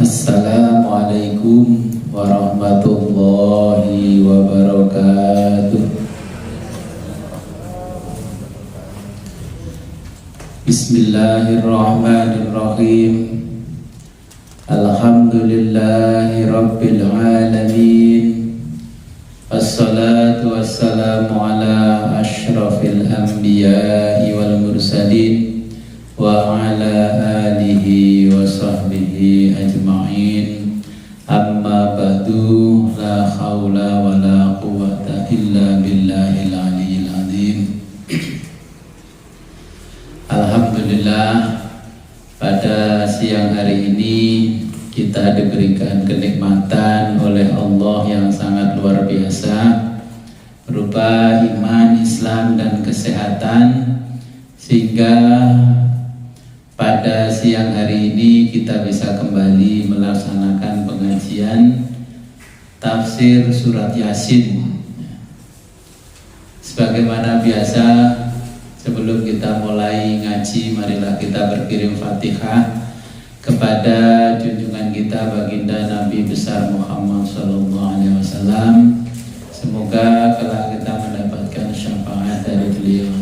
Assalamualaikum warahmatullahi wabarakatuh. Bismillahirrahmanirrahim. Alhamdulillahi rabbil alamin. Assalatu wassalamu ala ashrafil anbiya'i wal mursalin wa ala alihi wa sahbihi ajma'in. Amma ba'du, la hawla wa la quwwata illa billahil aliyyil azim. Alhamdulillah, pada siang hari ini kita diberikan kenikmatan oleh Allah yang sangat luar biasa berupa iman, Islam, dan kesehatan, sehingga pada siang hari ini kita bisa kembali melaksanakan pengajian tafsir surat Yasin. Sebagaimana biasa, sebelum kita mulai ngaji, marilah kita berkirim Fatihah kepada junjungan kita baginda Nabi besar Muhammad SAW. Semoga kelak kita mendapatkan syafaat dari beliau.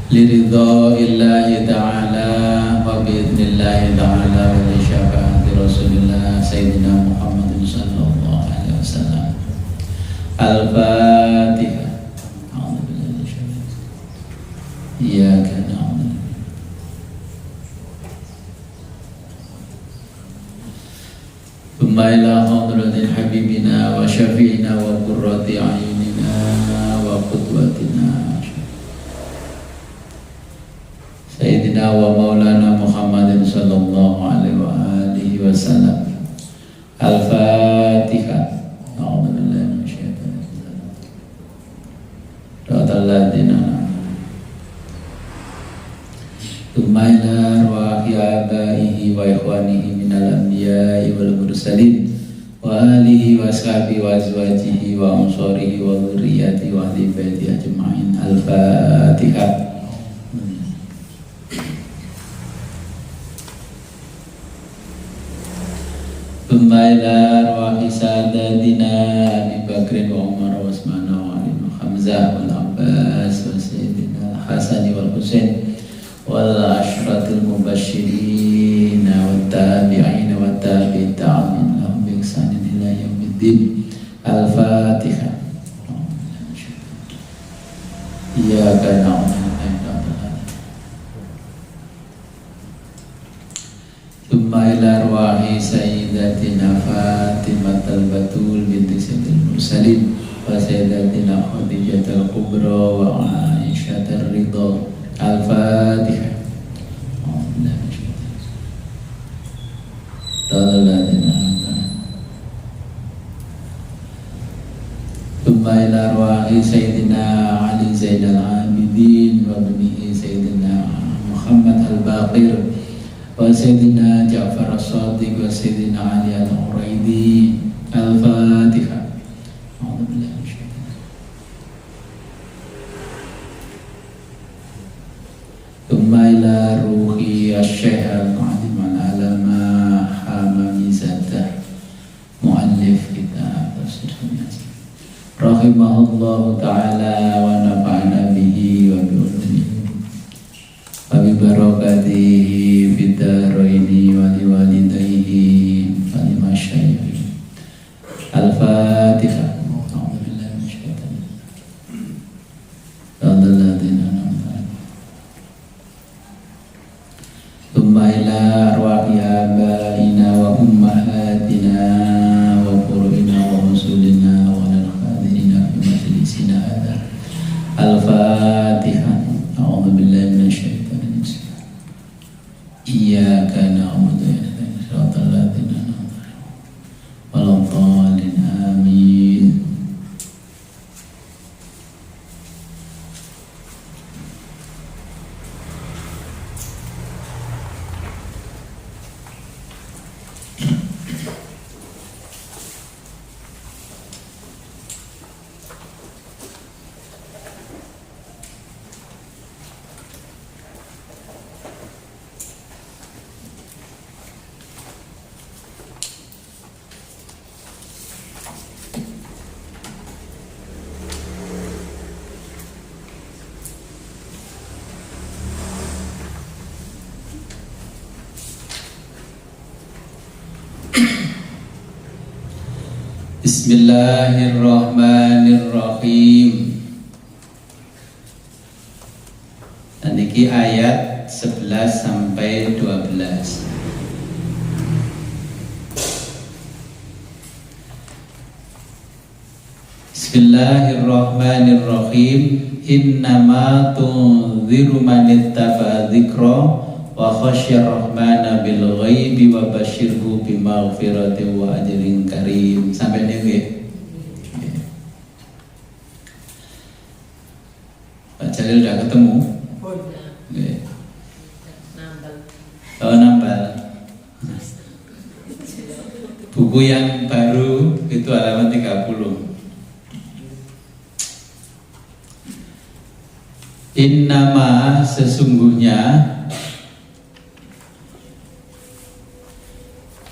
Liridho illahi ta'ala wa bi'idnillahi ta'ala wa li syafaati Rasulullah Sayyidina Muhammadin sallallahu alaihi wasallam. Al-Fatihah. Iyyaka na'budu thumma ila hadratil habibina wa syafi'ina wa qurrati a'yunina wa qudwatina Sayyidina wa maulana Muhammadin sallallahu alaihi wa alihi wasallam. Al-Fatihah. A'udzu billahi minasyaitonir rajim. Tsumma ila arwahi abaihi wa ikhwanihi minal anbiya'i wal mursalin wa alihi wa sahbihi wa azwajihi wa ansarihi wa dzurriyyatihi wa ahli baiti ajma'in. Al-Fatihah. Tsumma ila arwahi sadatina Abi Bakrin wa Umar wa Utsman wa Ali wa Hamzah wal Abbas wa Sayyidina Hasan wal Husain wal ashratil mubasysyirin wat tabi'in wat tabi'in ta'amin lahum bi ihsanin ila yaumiddin. Al-Fatihah. Iyyaka na'budu wa iyyaka nasta'in. Tsumma ila arwahi sayyidatina Fatimatul Batul binti Sayyidil Mursalin wa sayyidatina Khadijatul Kubra wa Aisyatul Ridha. Al-Fatihah. Tsumma ila arwahi sayyidina Ali Zainal Abidin wa banihi sayyidina Muhammad Al-Baqir wa sayyidina Ja'far As-Shadiq wa sayyidina Ali Al-Uraidi. Al-Fatihah. Tsumma ila ruhi asy-Syaikh Al-Mu'allim Al-Alama Hamami Zadah, muallif kitab tafsir Yasin, rahimahullahu ta'ala wa nafa'ana bihi wa bi'ulumihi wa bi barakatihi fid dharaini wa li walidayhi wa li masyayikhi. Al-Fatihah. A'udzu billahi minasyaitonir rajim. Tsumma ila arwahi abaina wa ummahatina wa furu'ina wa rusulina wa lil hadirina fi majlisina hadha. Al-Fatihah. A'udzu billahi minasyaitonir rajim. Iyyaka na'budu wa iyyaka nasta'in. Shiratal ladzina an'amta 'alaihim wal dhalin. Amin. Bismillahirrahmanirrahim. Niki ayat 11 sampai 12. Bismillahirrahmanirrahim. Innama tunziru man ittaba'a dzikra wa khasyar rahmana bil ghaibi wa basyirhu bimaghfiratin wa ajrin karim. Sampai ini nggih. Pak Jalil udah ketemu? Nggih. Oh, nambal. Buku yang baru itu halaman 30. Innama sesungguhnya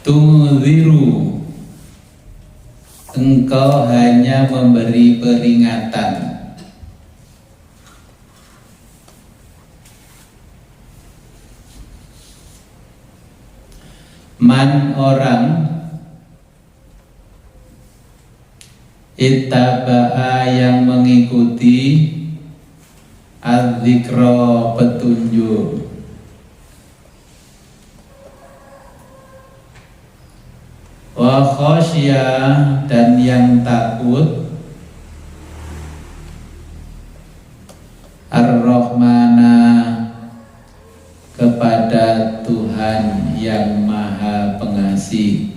tunziru engkau hanya memberi peringatan man orang ittaba'a yang mengikuti az-zikra petunjuk wa khasya dan yang takut ar-rahmana kepada Tuhan yang Maha Pengasih.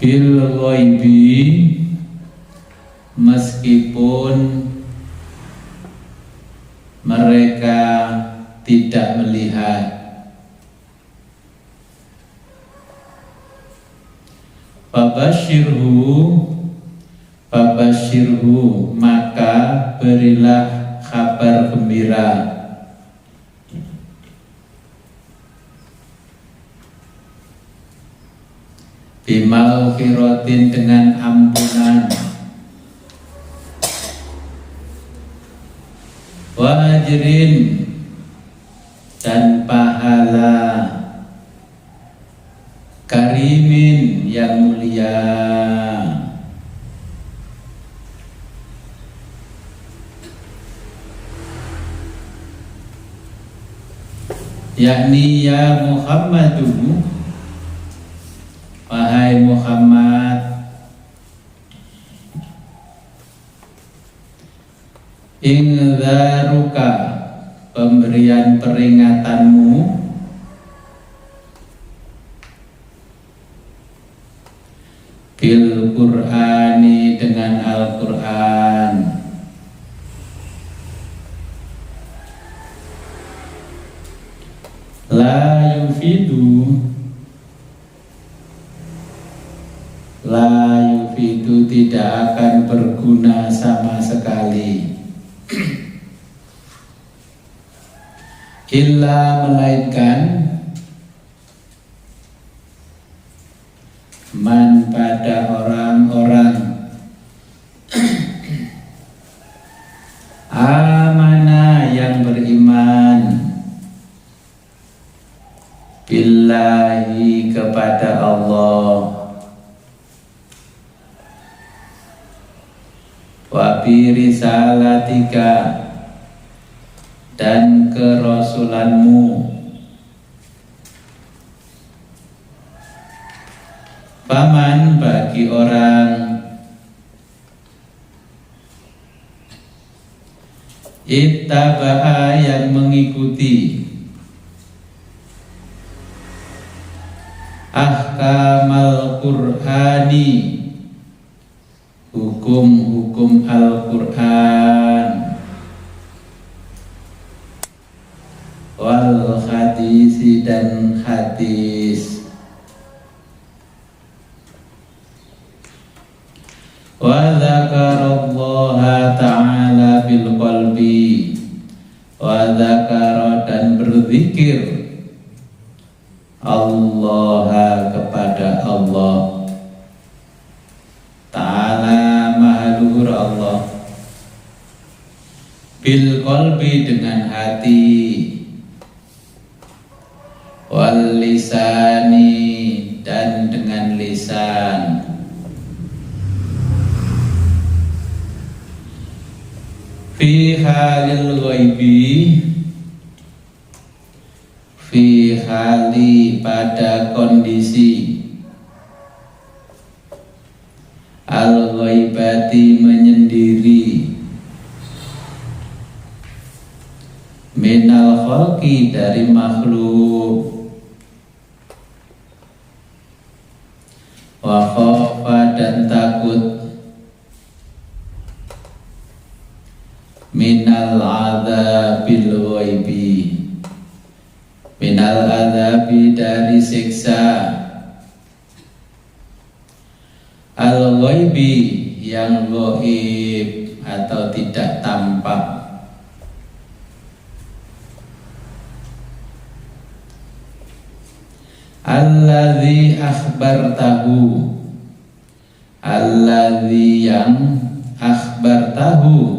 Bil ghaibi meskipun mereka tidak melihat, Fabasyirhu maka berilah kabar gembira bimaghfiratin dengan ampunan wa ajrin dan pahala karimin yang mulia. Yakni ya Muhammadu, wahai Muhammad, inzaruka pemberian peringatanmu bil Qur'ani dengan Al-Qur'an la yufidu tidak akan berguna sama sekali illa melainkan man pada orang-orang amana yang beriman billahi kepada Allah wa bi risalatika dan kerasulanmu paman bagi orang ittaba'a yang mengikuti ahkamal Qur'ani hukum-hukum Al-Qur'an wal hadisi dan hadis wa dzakarallaha ta'ala bil qalbi wa dzakara dan berzikir Allah kepada Allah Ta'ala Maha Luhur Allah bil qalbi dengan hati wal lisani dan dengan lisan, fi halil ghaibi, fi hali pada kondisi al ghaibati menyendiri, minal khalqi dari makhluk, wa khafa dan takut, minal adzabil ghaibi, minal adzabi dari siksa al ghaibi yang ghaib atau tidak tampak, alladzi akhbartahu, alladzi yang akhbartahu,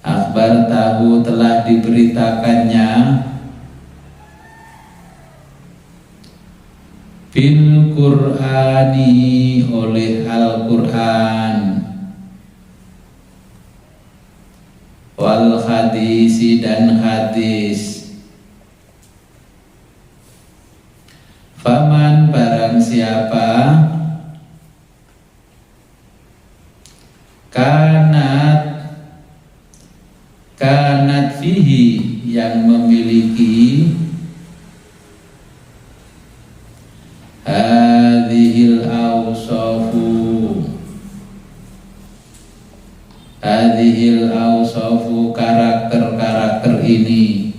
akhbartahu telah diberitakannya, bil Qur'ani oleh Al-Qur'an, wal hadisi dan hadis. Faman barang siapa kanat fihi yang memiliki hadhil awsafu karakter-karakter ini,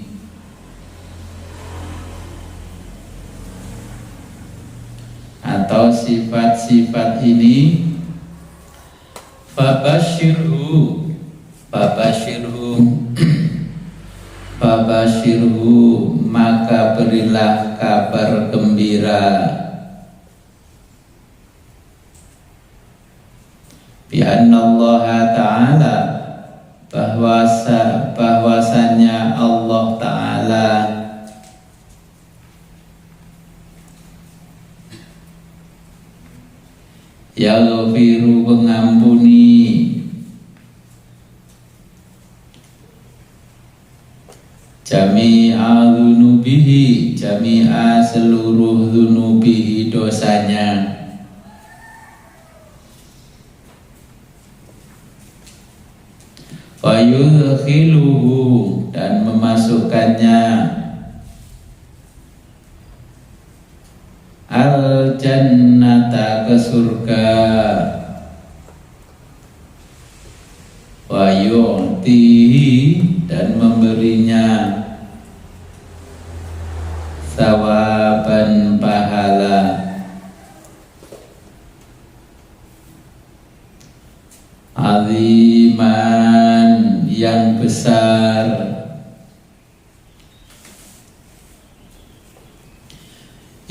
atau sifat-sifat ini, fabashirhu maka berilah kabar gembira, bi annallaha ta'ala bahwasanya Allah Ta'ala yaghfiru mengampuni jami'a dzunubihi, jami'a seluruh dzunubihi dosanya, wa yudkhiluhu dan memasukkannya al jannata ke surga, wa yu'tihi dan memberinya thawaban pahala, aziman yang besar,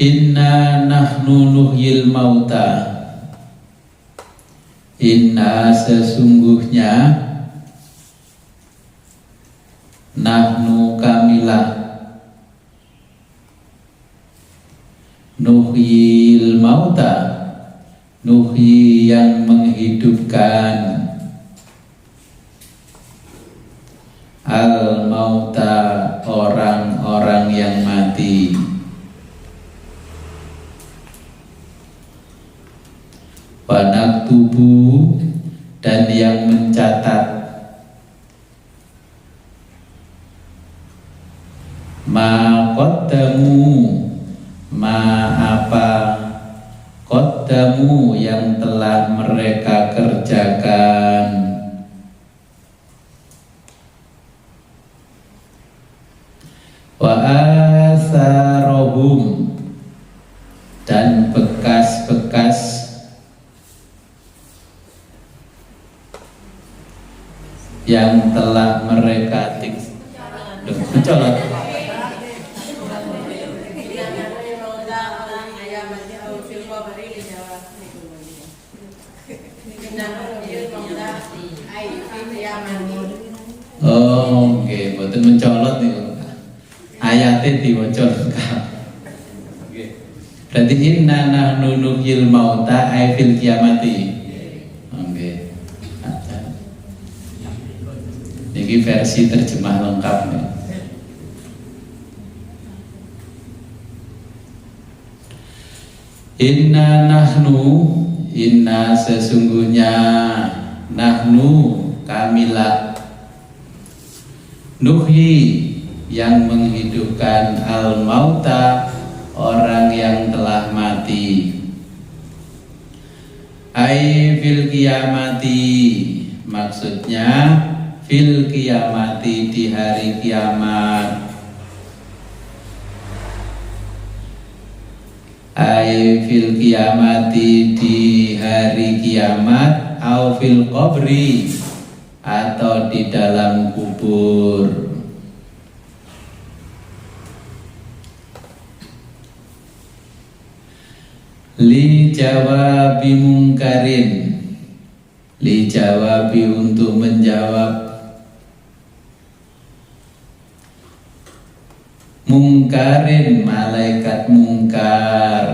inna nahnu nuhyil mauta, inna sesungguhnya, nahnu kamilah, nuhyil mauta, nuhyi yang menghidupkan, al mauta orang-orang yang mati, wa naktubu dan yang mencatat, ma qaddamu ma apa qaddamu yang telah mereka kerjakan, wa atharohum dan bekas-bekas yang telah mereka mencolot. Oh, oke, boten mencolot nih. ayatnya diwaca lengkap. Berarti inna nahnu nuhyil mauta ay fil kiamati. Oke. Ini versi terjemah lengkap nih. Inna nahnu, inna sesungguhnya, nahnu kamilah, nuhyi yang menghidupkan al mauta orang yang telah mati. Ai fil kiamati, maksudnya fil kiamati di hari kiamat. Ai fil kiamati di hari kiamat, au fil qabri atau di dalam kubur. Li jawabi mungkarin, li jawabi untuk menjawab, mungkarin malaikat mungkar,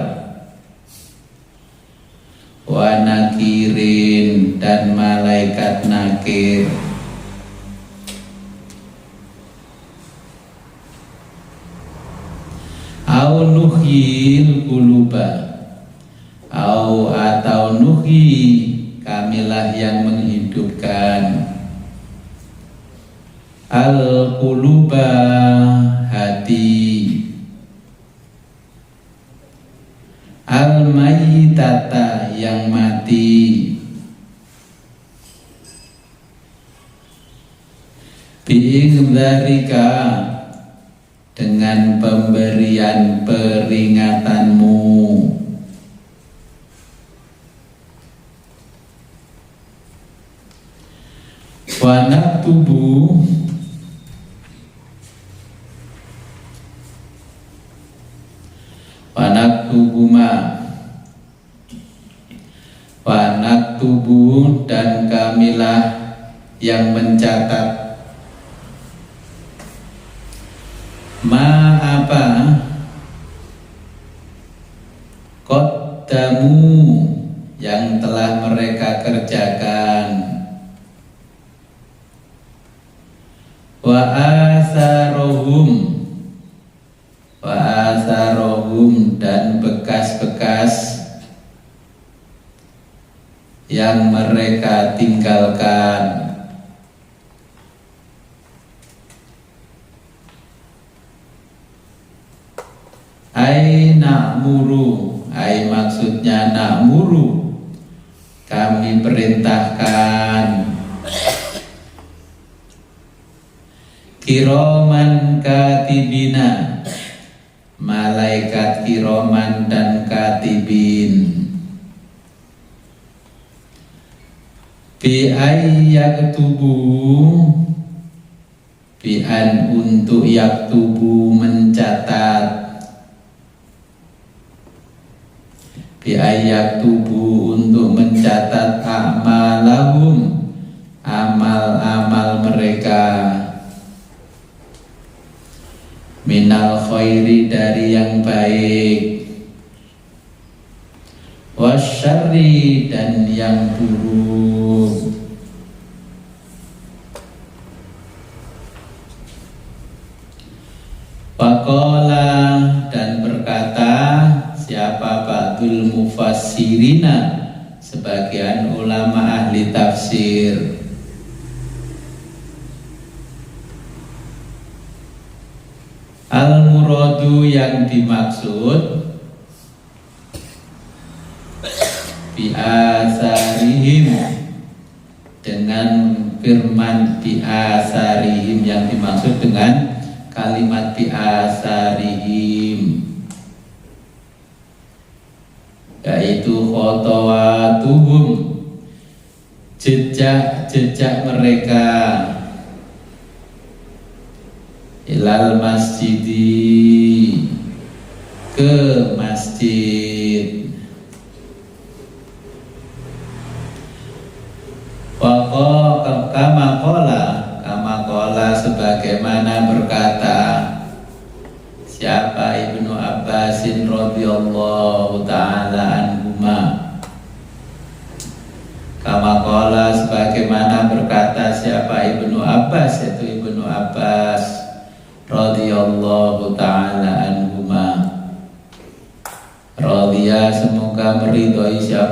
wa nakirin dan malaikat nakir. Au nuhyil quluba, au atau nuhi kamilah yang menghidupkan al quluba hati, al mayyitata yang mati, bi'ingdzarika dengan pemberian peringatanmu. Wa naktubu, wa naktubu ma, wa naktubu dan kamilah yang mencatat, ma apa, qaddamu yang telah mereka kerjakan, wa asarohum, wa asarohum dan bekas-bekas yang mereka tinggalkan. Ai na'muru, ai maksudnya na'muru kami perintahkan, kiroman katibina malaikat kiroman dan katibin, bi ayyaktubu, bi an untuk yaktubu mencatat, bi ayyaktubu untuk mencatat amalahum amal-amal mereka, minal khairi dari yang baik, wasyarri dan yang buruk. Faqala dan berkata siapa ba'dul mufassirina sebagian ulama ahli tafsir, al-muradu yang dimaksud bi'asarihim dengan firman bi'asarihim, yang dimaksud dengan kalimat bi'asarihim yaitu khotowatuhum jejak-jejak mereka ilal masjidi ke masjid. Kama kola sebagaimana berkata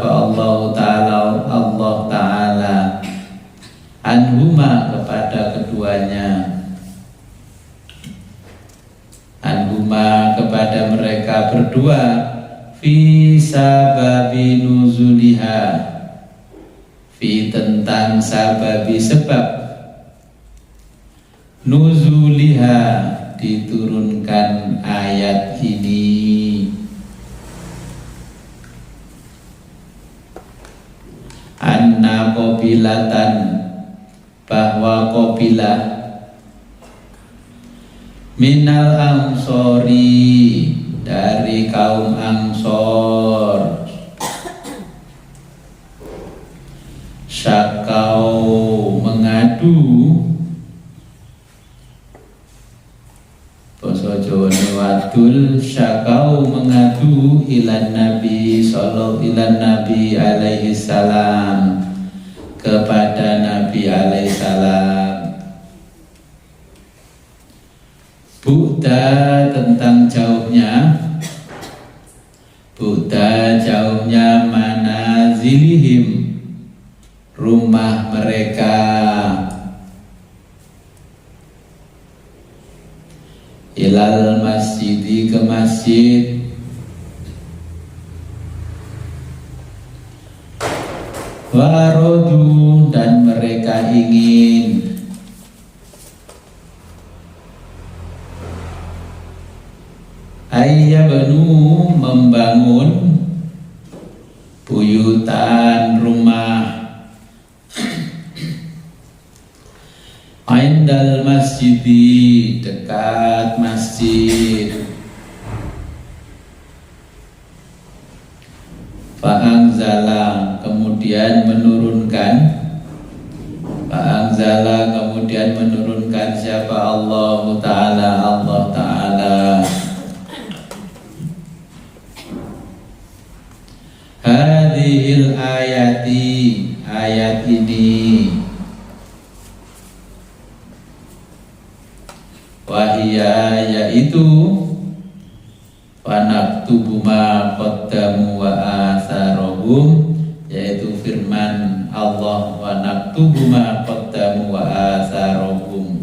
Allah Ta'ala anhuma kepada keduanya, anhuma kepada mereka berdua, fi sababi nuzuliha, fi tentang sababi sebab, nuzuliha diturunkan ayat ini. Anna qabilatan, bahwa qabilah minal ansori, dari kaum Ansor, syakau mengadu, basa Jawane wadul, syakau mengadu ilan Nabi alaihi salam, kepada Nabi alaihi salam, Buddha tentang jauhnya, Buddha jauhnya manazilihim, rumah mereka, ilal masjidi, ke masjid, warodu, dan mereka ingin ayyabnu, membangun buyutan, rumah, indal masjidi, dekat masjid. Fa'angzala, kemudian menurunkan, fa'angzala, kemudian menurunkan siapa? Allah Ta'ala, Allah Ta'ala, hadhil ayati, ayat ini, wahia, yaitu wanaktubu ma qaddamu wa atharahum, yaitu firman Allah, wanaktubu ma qaddamu wa atharahum.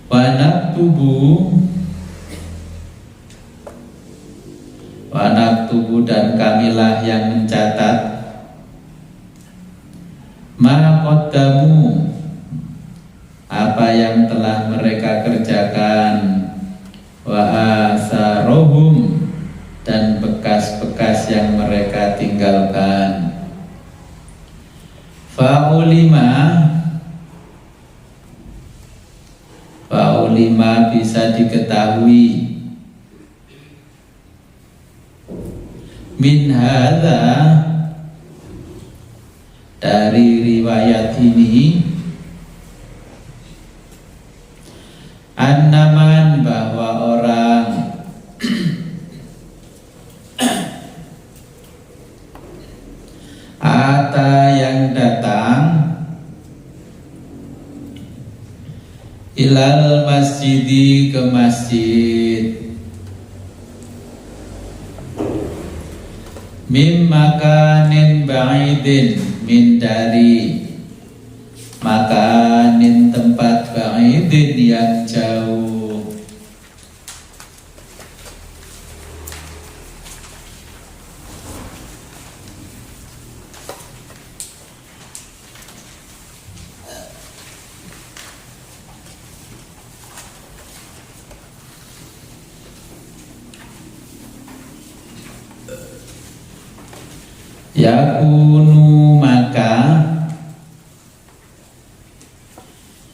Wanaktubu, dan kamilah yang mencatat, ma qaddamu, apa yang telah mereka kerjakan, wa asarohum, dan bekas-bekas yang mereka tinggalkan. Fa'ulima bisa diketahui, min hadza, dari riwayat ini, annaman, bahwa orang ata, yang datang, ilal masjidi, ke masjid, mim makanin ba'idin, min dari makanin tempat, ba'idin yang jauh.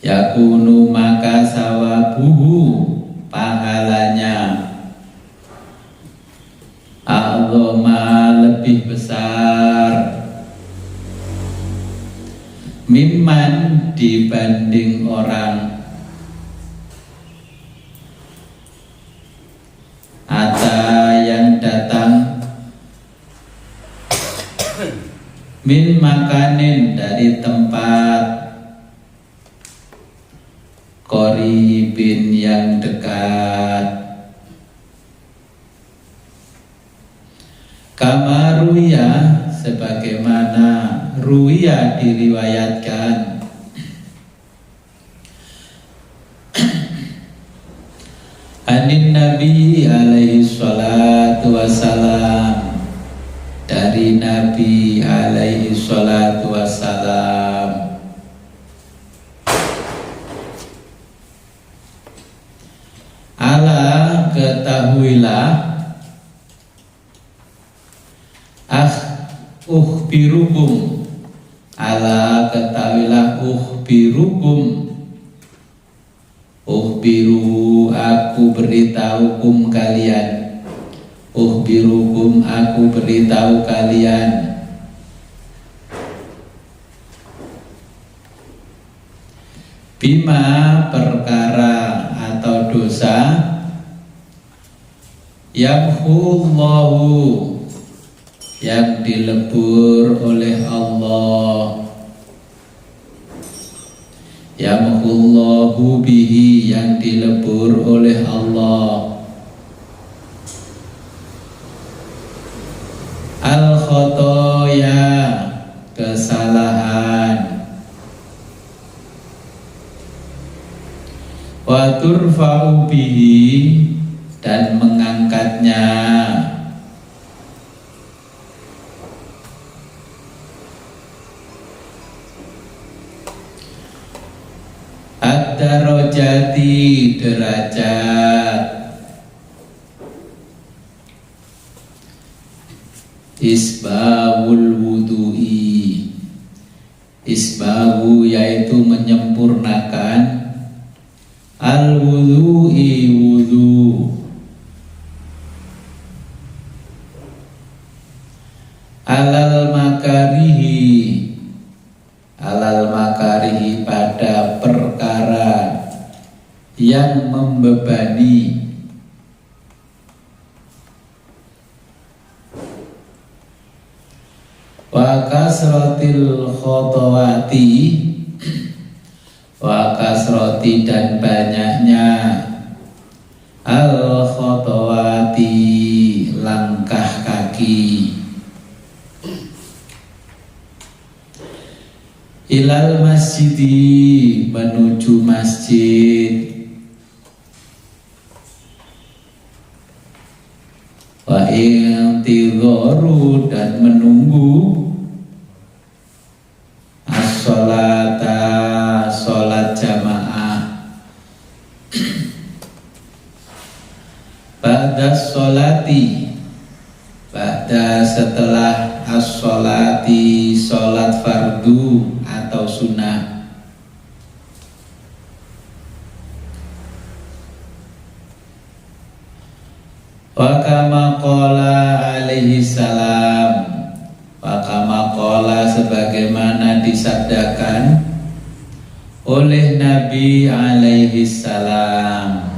Yakunu, maka sawabuhu, pahalanya, a'zama, lebih besar, mimman, dibanding orang, ata, yang datang, min makanin, dari tempat, qaribin, qaribin yang dekat. Kama ruya, sebagaimana ruya diriwayatkan, anin Nabi alaihi salatu wassalam, dari Nabi alaihi salatu wassalam, ala ketahuilah, ukhbirukum, ala ketahuilah, ukhbirukum, ukhbiru aku beritahukum kalian, ukhbirukum aku beritahu kalian, bima perkara atau dosa, yamhullahu yang dilebur oleh Allah, yamhullahu bihi yang dilebur oleh Allah, al khotoya kesalahan, wa turfa'u bihi dan mengangkatnya, ad-darajati derajat, isbahul wudu'i, isbahu yaitu menyempurnakan, al wudu'i wudu, alal makarihi, alal makarihi pada perkara yang membebani, wa kasratil khotowati, wa kasrati dan banyaknya, al khotowati langkah kaki, ilal masjidi menuju masjid, wa intidharu dan menunggu, as-sholata sholat jamaah, ba'da sholati ba'da setelah as-sholati sholat fardu atau sunnah, wa kama qala alaihi salam, wa kama qala sebagaimana disabdakan oleh Nabi alaihi salam,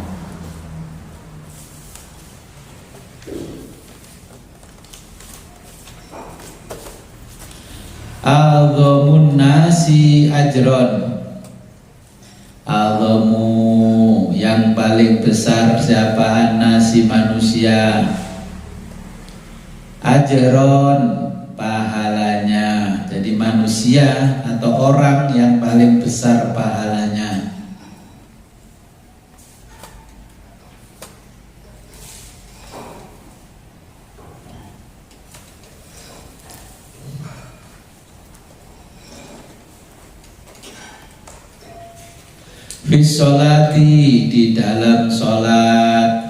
a'dhamun nasi ajron, a'dhamu yang paling besar siapa, nasi manusia, ajron pahalanya, jadi manusia atau orang yang paling besar pahalanya, bis sholati di dalam sholat,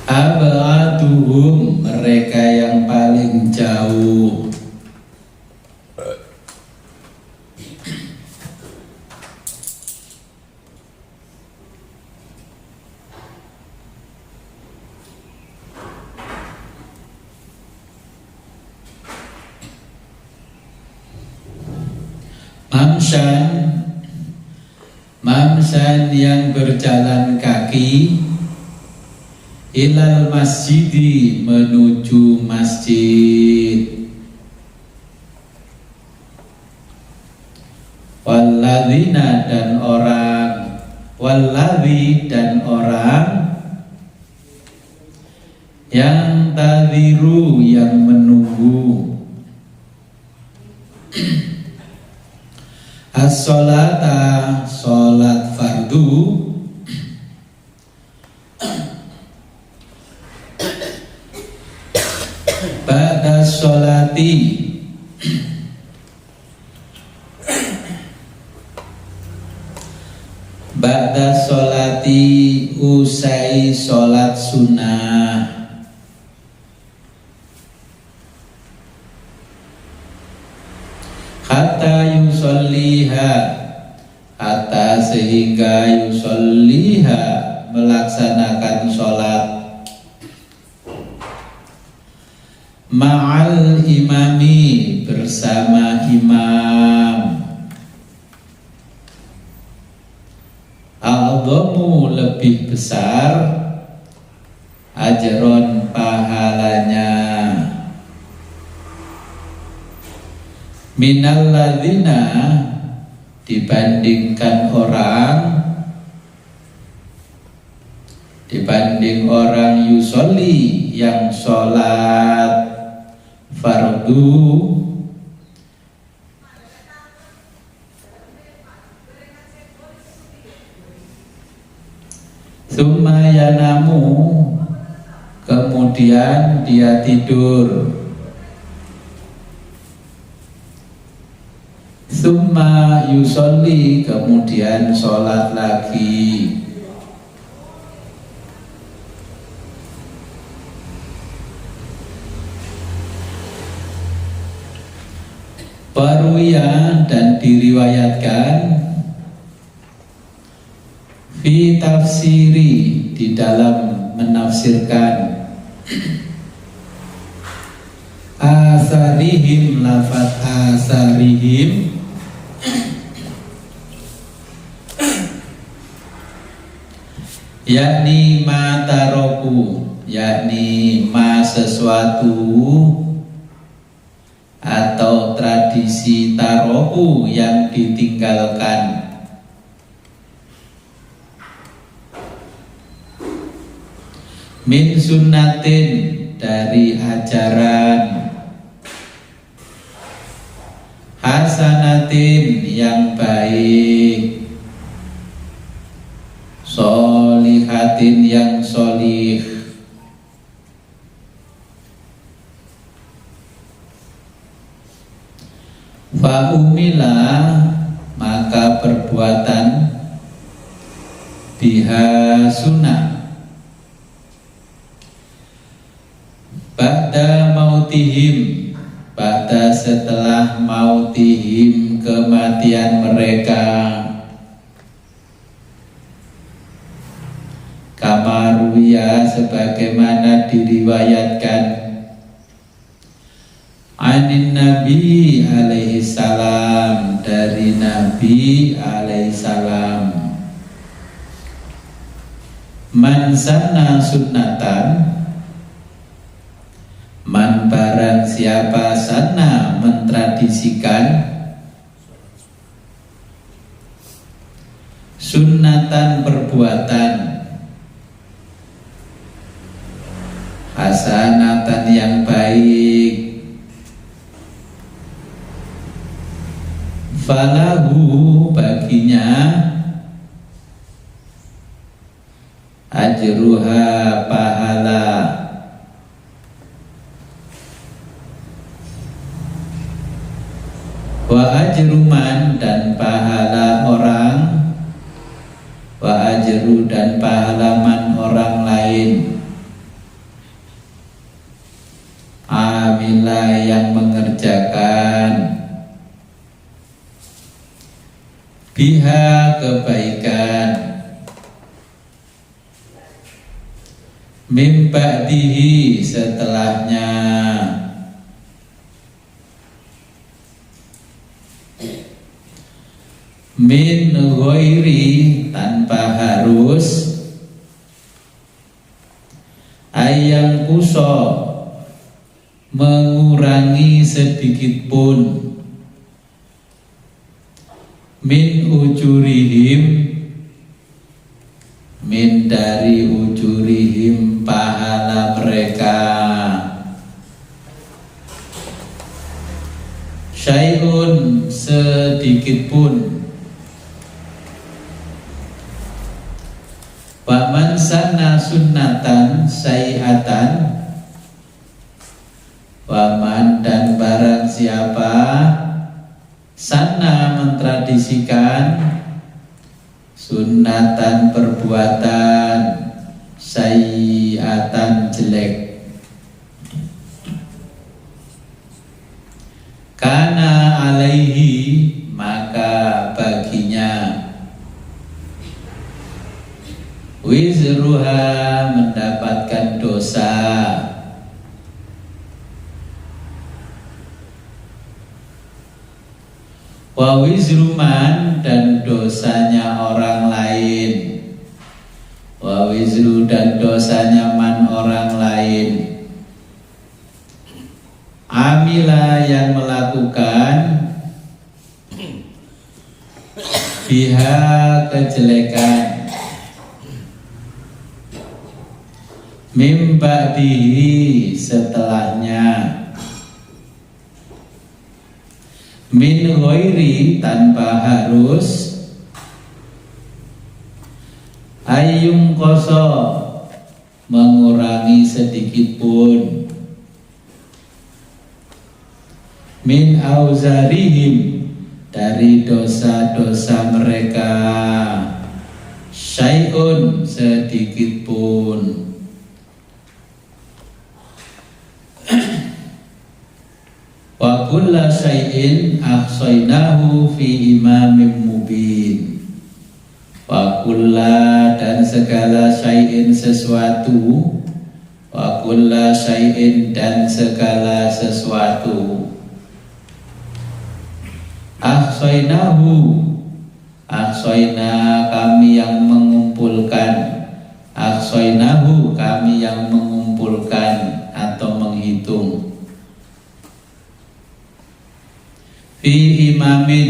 abaduhum mereka yang paling jauh, mamsan yang berjalan kaki, ilal masjidi menuju masjid, wal walladzina dan orang, walladzi dan orang yang tadhiru yang menunggu as-sholata sholat fardu ba'da sholati ba'da sholati usai sholat sunnah hatta yusolliha hatta sehingga yusolliha melaksanakan sholat ma'al imami bersama imam a'dhamu lebih besar ajron pahalanya minal ladzina dibanding orang yusolli yang sholat fardu tsumma yanamu kemudian dia tidur tsumma yusolli kemudian sholat lagi Paruya dan diriwayatkan fi tafsiri di dalam menafsirkan asarihim lafaz asarihim yakni ma taroku yakni ma sesuatu atau tradisi taroku yang ditinggalkan min sunnatin dari ajaran hasanatin yang baik solihatin yang solih fa'umila maka perbuatan biha sunnah ba'da mautihim ba'da setelah mautihim kematian mereka kamaruya sebagaimana diriwayatkan anin Nabi alaihi salam dari Nabi alaihi salam man sanna sunnatan man barang siapa sana mentradisikan sunnatan perbuatan hasanatan yang baik falahu baginya ajruha pahala wa ajruman dan pahala orang wa ajru dan pahalaman orang lain amilah yang mengerjakan biha kebaikan mim ba'dihi setelahnya min ghairi tanpa harus ayang kuso mengurangi sedikit pun min ujurihim, min dari ujurihim pahala mereka, syai'un sedikit pun, wa man sanna sunnatan sayi'atan, wa man dan barang siapa sana mentradisikan sunnatan perbuatan sayi'atan jelek, kana alaihi maka baginya wizruha mendapatkan dosa, wa wizruman dan dosanya orang lain, wa wizru dan dosanya man orang lain, amila yang melakukan biha kejelekan, mim ba'dihi setelahnya, min ghairi tanpa harus, ayyung koso mengurangi sedikit pun, min auzarihim dari dosa-dosa mereka, syai'un sedikit pun, wa kulla syai'in ahsainahu fi imamin mubin, wa kulla dan segala syai'in sesuatu, wa kulla syai'in dan segala sesuatu, ahsainahu ahsaina kami yang mengumpulkan, ahsainahu kami yang mengumpulkan atau menghitung, fi imamin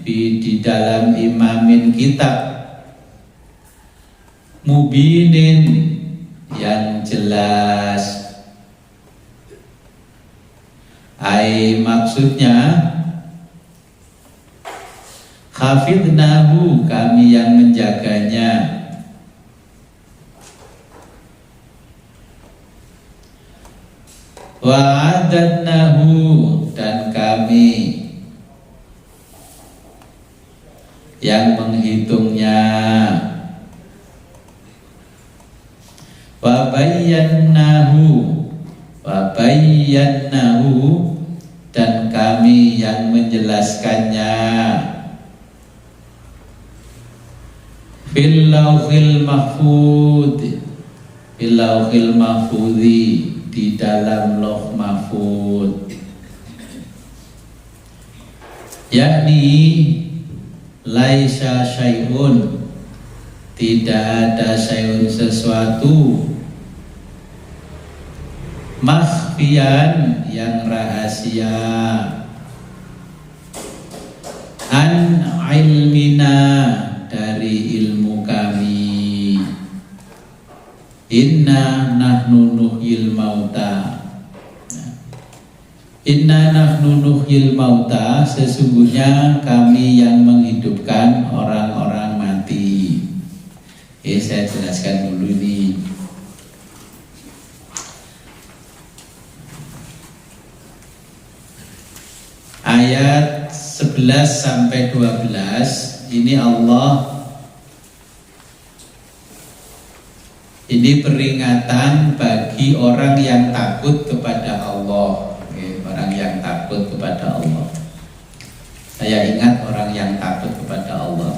di dalam imamin kitab, mubinin yang jelas, ai maksudnya hafidnahu kami yang menjaganya, wa adadnahu dan kami yang menghitungnya, wa bayyannahu dan kami yang menjelaskannya, fil lauhil mahfudzi di dalam lauh mahfud, yakni laisa syai'un tidak ada syai'un sesuatu, makhfiyan yang rahasia, an ilmina dari ilmu kami, inna nahnu nuhyil mauta, inna nahnu nuhyil mauta sesungguhnya kami yang menghidupkan orang-orang mati. Saya jelaskan dulu ini. Ayat 11 sampai 12 ini Allah, ini peringatan bagi orang yang takut kepada Allah. Orang yang takut kepada Allah. Saya ingat orang yang takut kepada Allah.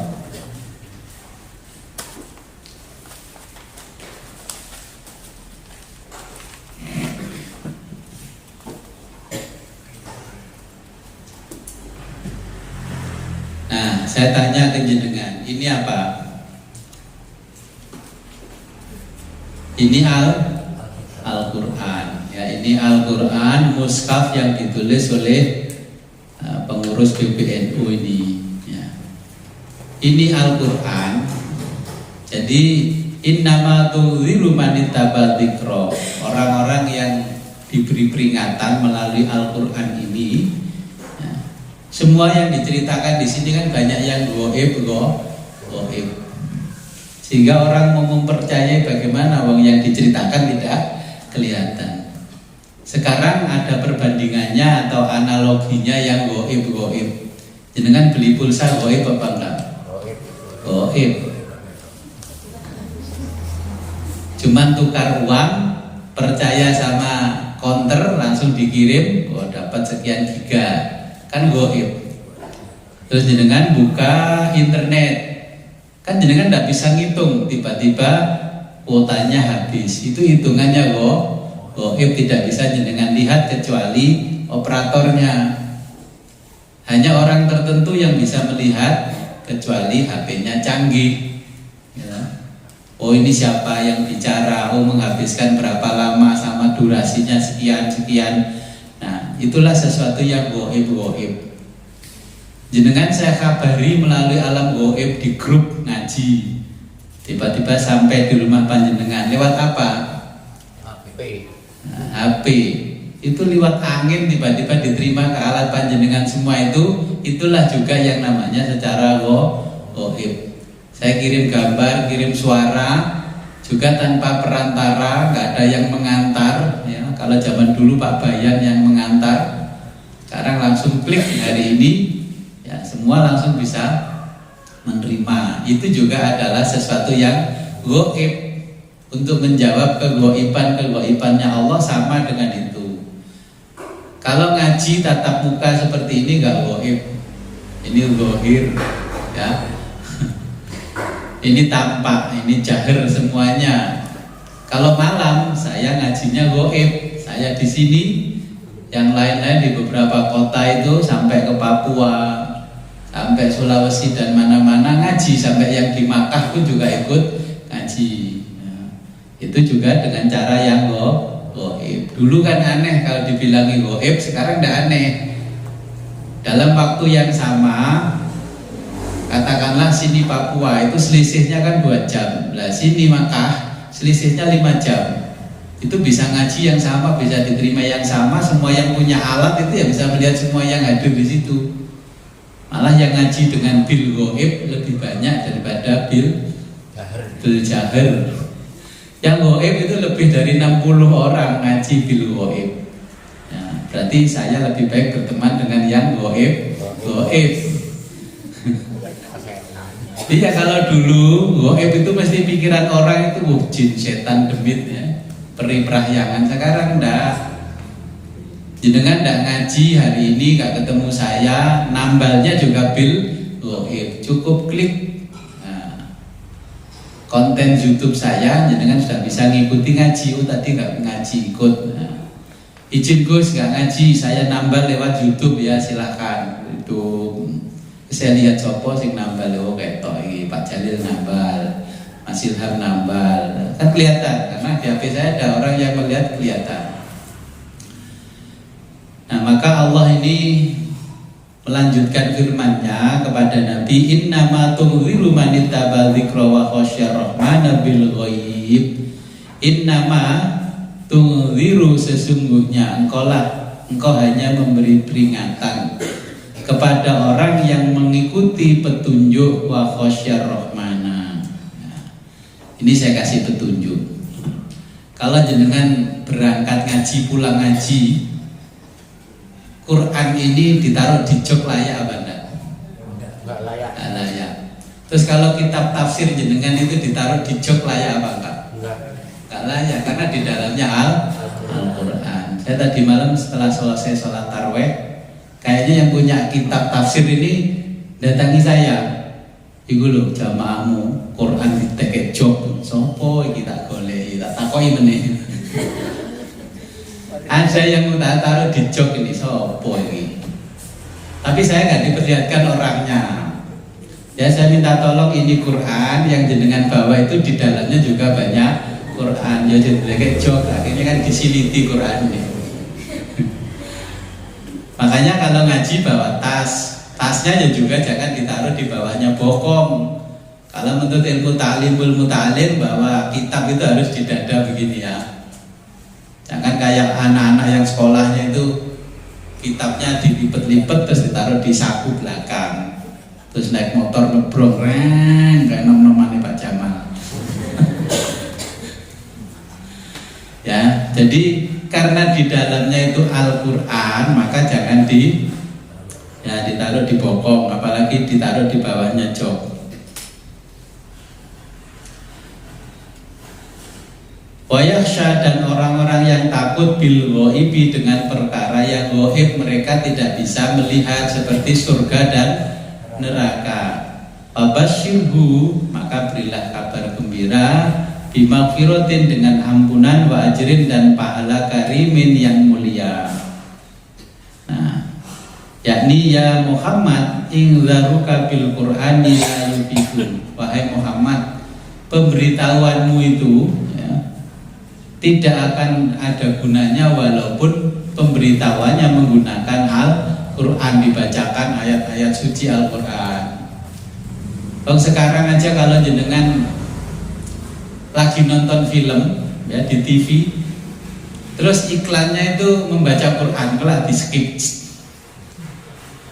Nah, saya tanya ke jenengan, ini apa? Ini Al-Quran. Ya, ini Al-Quran mushaf yang ditulis oleh pengurus PBNU ini. Ya. ini Al-Quran. Jadi innama tunziru man ittaba'adz dzikra, orang-orang yang diberi peringatan melalui Al-Quran ini. Ya, semua yang diceritakan di sini kan banyak yang goib, sehingga orang mau mempercayai bagaimana wong yang diceritakan tidak kelihatan. Sekarang ada perbandingannya atau analoginya yang goib. Jenengan beli pulsa goib apa enggak? Goib. Cuman tukar uang, percaya sama counter langsung dikirim, dapat sekian giga, kan goib. Terus jenengan buka internet, kan jenengan tidak bisa ngitung, tiba-tiba kuotanya habis. Itu hitungannya goib, tidak bisa jenengan lihat kecuali operatornya. Hanya orang tertentu yang bisa melihat, kecuali HP-nya canggih. Ya. Oh ini siapa yang bicara, oh menghabiskan berapa lama, sama durasinya sekian. Nah itulah sesuatu yang goib. Jenengan saya kabari melalui alam goib di grup ngaji. Tiba-tiba sampai di rumah panjenengan lewat apa? HP. Nah, HP itu lewat angin tiba-tiba diterima ke alat panjenengan semua itu. Itulah juga yang namanya secara goib. Saya kirim gambar, kirim suara juga tanpa perantara, nggak ada yang mengantar. Ya, kalau zaman dulu Pak Bayan yang mengantar, sekarang langsung klik hari ini. Ya, semua langsung bisa menerima. Itu juga adalah sesuatu yang goib. Untuk menjawab kegoibannya Allah sama dengan itu. Kalau ngaji tatap muka seperti ini nggak goib, ini gohir, ya. Ini tampak, ini jahir semuanya. Kalau malam saya ngajinya goib, saya di sini, yang lain-lain di beberapa kota itu sampai ke Papua, sampai Sulawesi dan mana-mana ngaji, sampai yang di Makkah pun juga ikut ngaji. Itu juga dengan cara yang goib. Dulu kan aneh kalau dibilangi goib, sekarang tidak aneh. Dalam waktu yang sama, katakanlah sini Papua itu selisihnya kan 2 jam. Lah sini Makkah selisihnya 5 jam. Itu bisa ngaji yang sama, bisa diterima yang sama. Semua yang punya alat itu ya bisa melihat semua yang hadir di situ. Malah yang ngaji dengan bil goib lebih banyak daripada bil jahir. Yang goib itu lebih dari 60 orang ngaji bil goib. Ya, berarti saya lebih baik berteman dengan yang goib. Iya, kalau dulu goib itu mesti pikiran orang itu jin, setan, demit, ya, peri prahyangan. Sekarang enggak. Jenengan enggak ngaji hari ini, enggak ketemu saya, nambalnya juga bil goib. Cukup klik konten YouTube saya, jenengan sudah bisa ngikuti ngaji. Oh tadi nggak ngaji ikut. Nah, izin Gus nggak ngaji, saya nambah lewat YouTube ya, silakan. Itu saya lihat sopo sing nambah lewat ketok ini, Pak Jalil nambah, Mas Ilham nambah, kan kelihatan karena di HP saya ada orang yang melihat kelihatan. Nah maka Allah ini melanjutkan firman-Nya kepada Nabi, innama tunziru man ittaba'adz dzikra wa khasyar rahmana bil ghaib. Innama tunziru, sesungguhnya engkau hanya memberi peringatan kepada orang yang mengikuti petunjuk wa khasyar rahmana. Nah, ini saya kasih petunjuk. Kalau jenengan berangkat ngaji, pulang ngaji, Quran ini ditaruh di jok layak apa enggak? Enggak layak. Enggak layak. Terus kalau kitab tafsir jenengan itu ditaruh di jok layak apa enggak? Enggak layak, karena di dalamnya Al-Quran. Saya tadi malam setelah selesai sholat tarweh, kayaknya yang punya kitab tafsir ini datangi saya. Iku lho jamaahmu Quran diteke jok. Sopo iki tak goleki, tak takoki meneh. Ada yang tak taruh di jok ini, sopo ini. Tapi saya nggak diperlihatkan orangnya. Ya saya minta tolong, ini Quran yang jenengan bawa itu di dalamnya juga banyak Quran. Ya jadi kayak jok, akhirnya kan disiliti Quran ini. Makanya kalau ngaji bawa tas tasnya ya juga jangan ditaruh di bawahnya bokong. Kalau menuntut ilmu ta'lim bahwa kitab itu harus di dada begini ya. Jangan kayak anak-anak yang sekolahnya itu kitabnya dilipet-lipet terus ditaruh di saku belakang. Terus naik motor ngebrong kayak nom-nomane Pak Jamal. Ya, jadi karena di dalamnya itu Al-Qur'an, maka jangan ditaruh di bokong, apalagi ditaruh di bawahnya jok. Wayakhsha, dan orang-orang yang takut bil ghaibi, dengan perkara yang ghaib mereka tidak bisa melihat seperti surga dan neraka. Fabasyirhu, maka berilah kabar gembira, bimaghfiratin, dengan ampunan, wa ajrin, dan pahala karimin yang mulia. Nah, yakni ya Muhammad, ingzaruka bil Qur'ani la yubihun. Wahai Muhammad, pemberitahuanmu itu tidak akan ada gunanya walaupun pemberitahuannya menggunakan Al-Quran, dibacakan ayat-ayat suci Al-Quran. Sekarang aja kalau jenengan lagi nonton film ya di TV, terus iklannya itu membaca Quran, kalau di skip,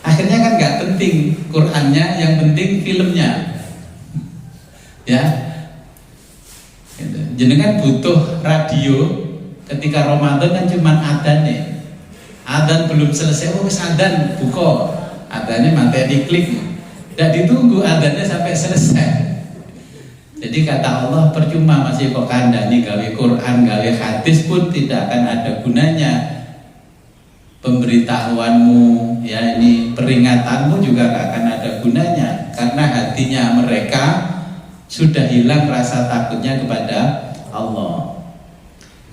akhirnya kan nggak penting Qurannya, yang penting filmnya, ya. Jenengan butuh radio ketika Ramadan kan cuma adzan nih. Adzan belum selesai, adzan buka. Adzannya materi klik. Tidak ditunggu adzannya sampai selesai. Jadi kata Allah, percuma masih kok kandani gawe Quran, gawe hadis pun tidak akan ada gunanya. Pemberitahuanmu ya, ini peringatanmu juga gak akan ada gunanya, karena hatinya mereka sudah hilang rasa takutnya kepada Allah.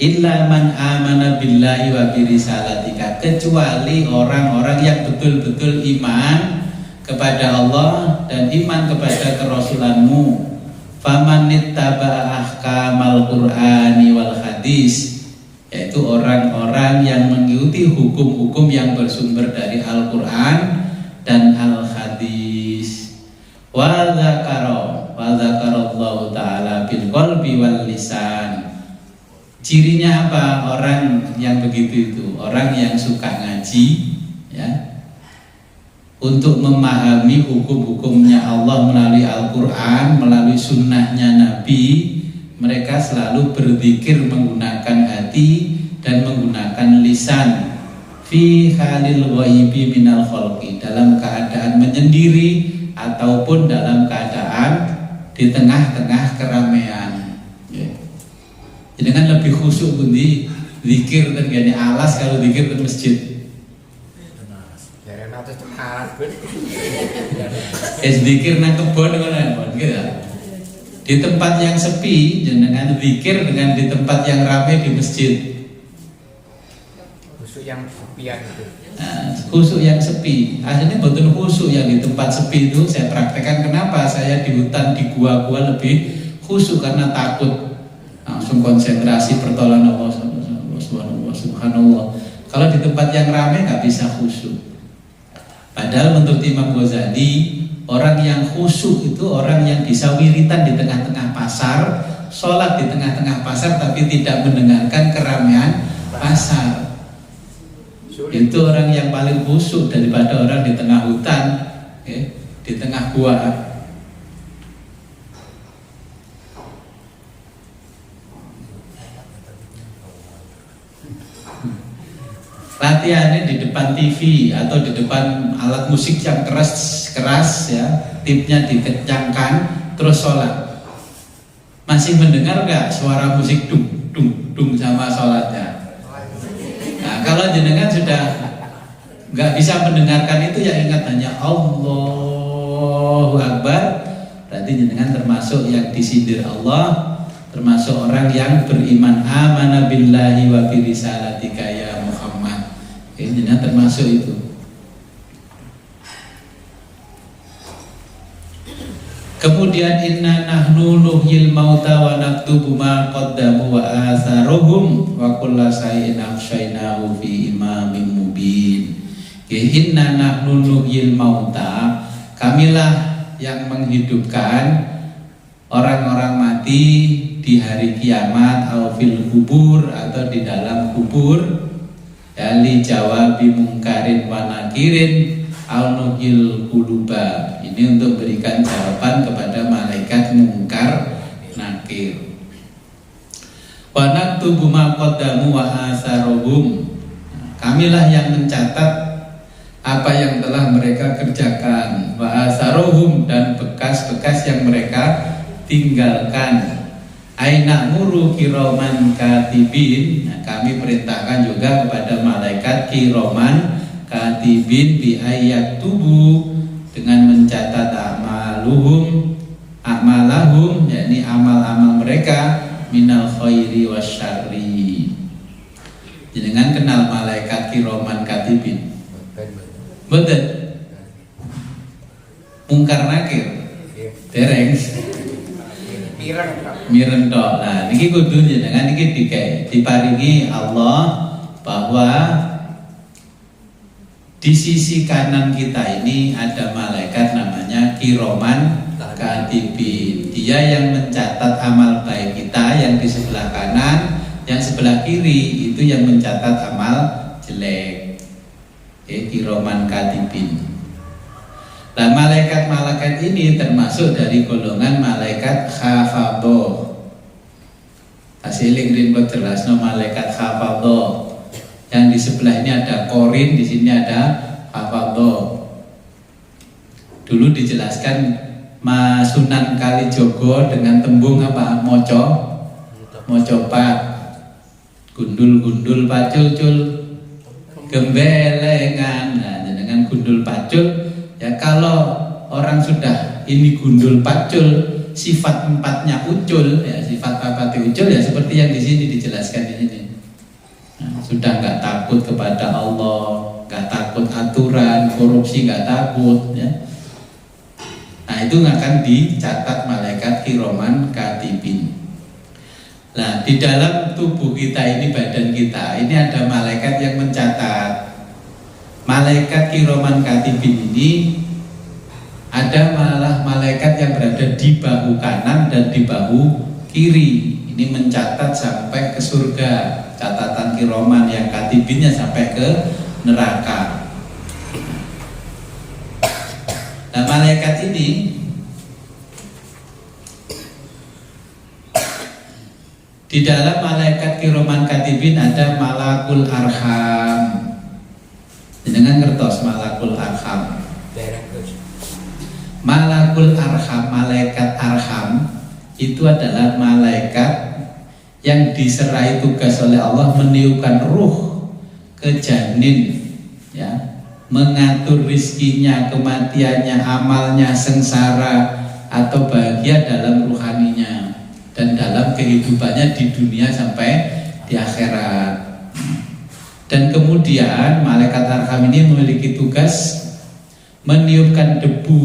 Illa man amana billahi wa birisalatika, kecuali orang-orang yang betul-betul iman kepada Allah dan iman kepada kerasulanmu. Faman ittaba'a ahkamal qur'ani wal hadis, yaitu orang-orang yang mengikuti hukum-hukum yang bersumber dari Al-Quran dan Al-Hadis. Wa dzakarallahu ta'ala bil qalbi wal lisan. Cirinya apa orang yang begitu itu? Orang yang suka ngaji ya, untuk memahami hukum-hukumnya Allah melalui Al-Quran, melalui sunnahnya Nabi. Mereka selalu berzikir menggunakan hati dan menggunakan lisan. Fi halil ghaibi minal khalqi, dalam keadaan menyendiri ataupun dalam keadaan di tengah-tengah keramaian. Jadi kan lebih khusyuk bundi zikir tergani alas kalau zikir di masjid. Zikir nang kebon ngono gitu. Di tempat yang sepi dengan zikir dengan di tempat yang ramai di masjid. Khusyuk yang sepi gitu. Nah, khusyuk yang sepi. Aslinya betul khusyuk yang di tempat sepi itu saya praktekkan. Kenapa saya di hutan, di gua-gua lebih khusyuk? Karena takut, langsung konsentrasi pertolongan Allah subhanallah. Kalau di tempat yang ramai nggak bisa khusyuk. Padahal menurut Imam Ghazali, orang yang khusyuk itu orang yang bisa wiritan di tengah-tengah pasar, sholat di tengah-tengah pasar tapi tidak mendengarkan keramaian pasar. Itu orang yang paling khusyuk daripada orang di tengah hutan, di tengah gua. Latihannya di depan TV atau di depan alat musik yang keras ya, tipnya dikencangkan, terus sholat. Masih mendengar gak suara musik dung dung dung sama sholatnya? Nah, kalau jenengan sudah nggak bisa mendengarkan itu, ya ingat hanya Allahu Akbar, berarti jenengan termasuk yang disindir Allah, termasuk orang yang beriman. Amana billahi wa bi risalatika ya Muhammad. Jenengan termasuk itu. Kemudian inna nahnu nuhyil mauta wa naktubu ma qaddamu wa atharuhum wa kulla shay'in ahsaynahu fi imamin mubin. Inna nahnu nuhyil mauta, kamilah yang menghidupkan orang-orang mati di hari kiamat, au fil kubur, atau di dalam kubur, li jawabi mungkarin wa nakirin au nuhyil quluba. Ini untuk berikan jawaban kepada malaikat mungkar nakir. Wa naktubu ma qaddamu wa atharuhum, kamilah yang mencatat apa yang telah mereka kerjakan, wa atharuhum, dan bekas-bekas yang mereka tinggalkan. Aina muru kiroman katibin, nah, kami perintahkan juga kepada malaikat kiroman katibin bi ayat tubuh, dengan mencatat amalahum, yakni amal-amal mereka, minal khairi wasyarri. Jangan kenal malaikat kiroman katibin? Betul. Mungkar nakir dereng mireng tok. Nah niki kudu jenengan niki diparingi Allah bahwa di sisi kanan kita ini ada malaikat namanya kiroman katibin. Dia yang mencatat amal baik kita yang di sebelah kanan, yang sebelah kiri itu yang mencatat amal jelek. Kiroman katibin. Nah, malaikat-malaikat ini termasuk dari golongan malaikat khafadho. Asiling rinpo jelasno malaikat khafadho. Yang di sebelah ini ada korin, di sini ada khafadho. Dulu dijelaskan Mas Sunan Kalijogo dengan tembung apa? Mocopat, gundul-gundul pacul-cul, gembelengan. Nah, dengan gundul pacul. Ya kalau orang sudah ini gundul pacul, sifat empatnya ucul, ya sifat papati ucul, ya seperti yang di sini dijelaskan di sini. Nah, sudah nggak takut kepada Allah, nggak takut aturan, korupsi nggak takut, ya. Nah itu akan dicatat malaikat kiroman katibin. Nah di dalam tubuh kita ini, badan kita ini ada malaikat yang mencatat. Malaikat kiroman katibin ini ada malah malaikat yang berada di bahu kanan dan di bahu kiri. Ini mencatat sampai ke surga. Catatan kiroman yang katibinnya sampai ke neraka. Nah malaikat ini di dalam malaikat kiroman katibin ada malakul arham. Dengan ngertos malakul arham. Malakul arham, malaikat arham itu adalah malaikat yang diserai tugas oleh Allah meniupkan ruh ke janin, ya, mengatur rizkinya, kematiannya, amalnya, sengsara atau bahagia dalam ruhaninya dan dalam kehidupannya di dunia sampai di akhirat. Dan kemudian malaikat arham ini memiliki tugas meniupkan debu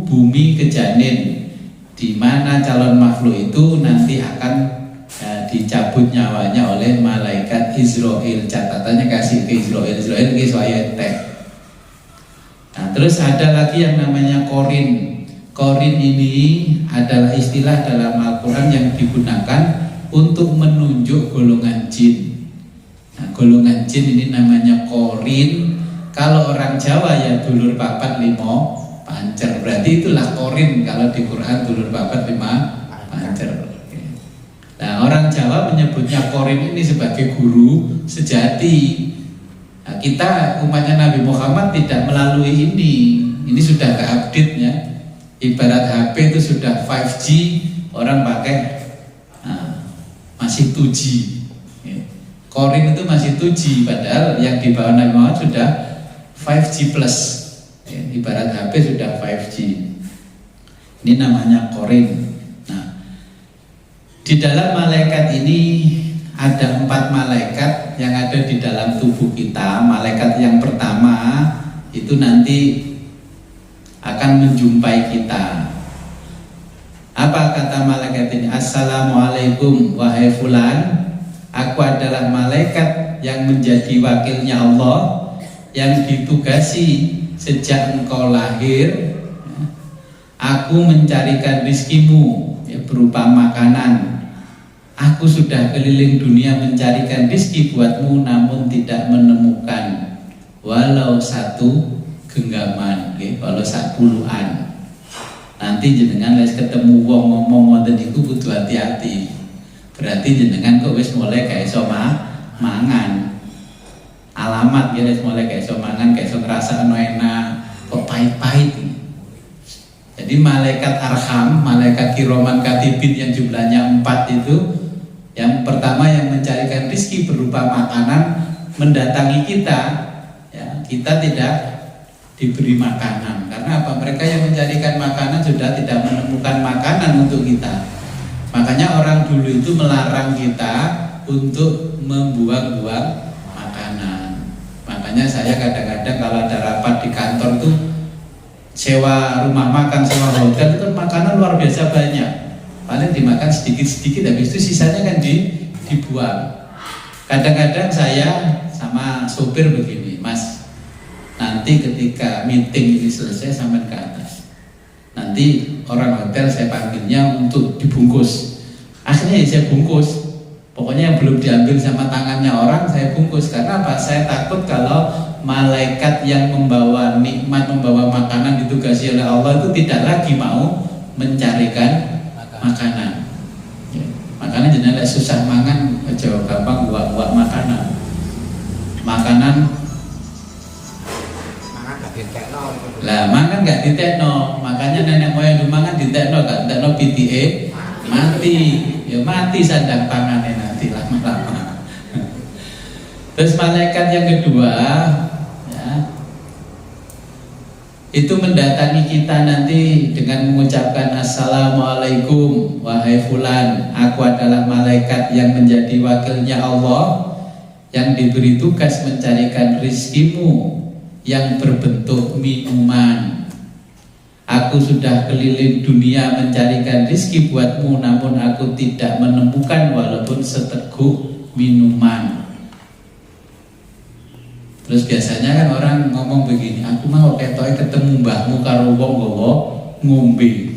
bumi ke janin, di mana calon makhluk itu nanti akan dicabut nyawanya oleh malaikat Israel. Catatannya kasih ke Israel ke soayat teh. Nah, terus ada lagi yang namanya korin. Korin ini adalah istilah dalam Al-Quran yang digunakan untuk menunjuk golongan jin. Nah, golongan jin ini namanya korin. Kalau orang Jawa ya dulur papat limo pancer. Berarti itulah korin. Kalau di Quran dulur papat lima pancer. Nah, orang Jawa menyebutnya korin ini sebagai guru sejati. Nah, kita umatnya Nabi Muhammad tidak melalui ini. Ini sudah ke-update ya. Ibarat HP itu sudah 5G, orang pakai masih 2G. Korin itu masih 2G, padahal yang di bawah Nabi Muhammad sudah 5G plus. Ibarat HP sudah 5G. Ini namanya korin. Nah, di dalam malaikat ini ada 4 malaikat yang ada di dalam tubuh kita. Malaikat yang pertama itu nanti akan menjumpai kita. Apa kata malaikat ini? Assalamualaikum wahai fulan, aku adalah malaikat yang menjadi wakilnya Allah yang ditugasi sejak engkau lahir, aku mencarikan rizkimu berupa makanan. Aku sudah keliling dunia mencarikan rizki buatmu, namun tidak menemukan walau satu genggaman, walau 10-an. Nanti jenengan les ketemu wong ngomong wonten iku kudu hati-hati. Berarti jenengan kok wis mulai gak iso mangan. Alamat ya wis mulai gak iso mangan, gak iso ngrasakno enak, kok pahit-pahit. Jadi malaikat arham, malaikat kiroman katibin yang jumlahnya 4 itu, yang pertama yang mencarikan rizki berupa makanan mendatangi kita, ya, kita tidak diberi makanan. Karena apa? Mereka yang mencarikan makanan sudah tidak menemukan makanan untuk kita. Makanya orang dulu itu melarang kita untuk membuang-buang makanan. Makanya saya kadang-kadang kalau ada rapat di kantor tuh sewa rumah makan, sewa hotel itu makanan luar biasa banyak. Paling dimakan sedikit-sedikit, habis itu sisanya kan dibuang. Kadang-kadang saya sama sopir begini, Mas, nanti ketika meeting ini selesai sampai ke atas, nanti orang hotel saya panggilnya untuk dibungkus. Akhirnya ya saya bungkus. Pokoknya yang belum diambil sama tangannya orang saya bungkus. Karena apa? Saya takut kalau malaikat yang membawa nikmat, membawa makanan ditugasi oleh Allah itu tidak lagi mau mencarikan makanan. Ya. Makanya jenengan susah mangan, aja gampang buat makanan. Makanan lah mangan gak ditekno. Makanya nenek moyang dulu mangan ditekno, gak ditekno PTA mati. Ya mati sandang pangannya nanti lama-lama. Terus malaikat yang kedua, ya, itu mendatangi kita nanti dengan mengucapkan assalamualaikum wahai fulan, aku adalah malaikat yang menjadi wakilnya Allah, yang diberi tugas mencarikan rizkimu yang berbentuk minuman. Aku sudah keliling dunia mencarikan rizki buatmu, namun aku tidak menemukan walaupun seteguk minuman. Terus biasanya kan orang ngomong begini, aku mau ketoke ketemu mbahmu karo wong gowo ngombe.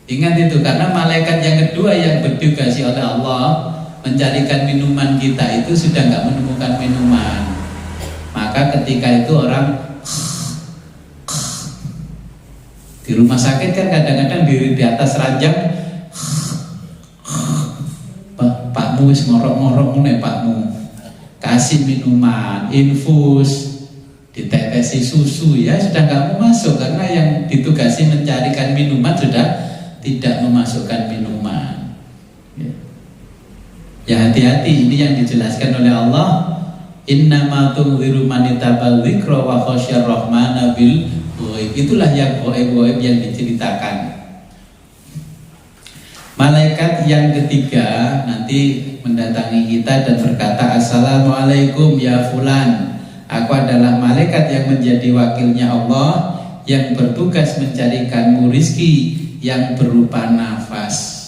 Ingat itu, karena malaikat yang kedua yang bertugasi oleh Allah mencarikan minuman kita itu sudah nggak menemukan minuman. Maka ketika itu orang di rumah sakit kan kadang-kadang diri di atas ranjang, pakmu wis ngorok-ngorok nih pakmu, kasih minuman, infus, ditetesi susu, ya sudah nggak mau masuk karena yang ditugasi mencarikan minuman sudah tidak memasukkan minuman. Ya hati-hati, ini yang dijelaskan oleh Allah. Innama tunziru man itabal dzikra wa khasyar rahmana bil ghaib. Itulah yang ghaib-ghaib yang diceritakan. Malaikat yang ketiga nanti mendatangi kita dan berkata, assalamualaikum ya fulan, aku adalah malaikat yang menjadi wakilnya Allah, yang bertugas mencarikanmu rizki yang berupa nafas.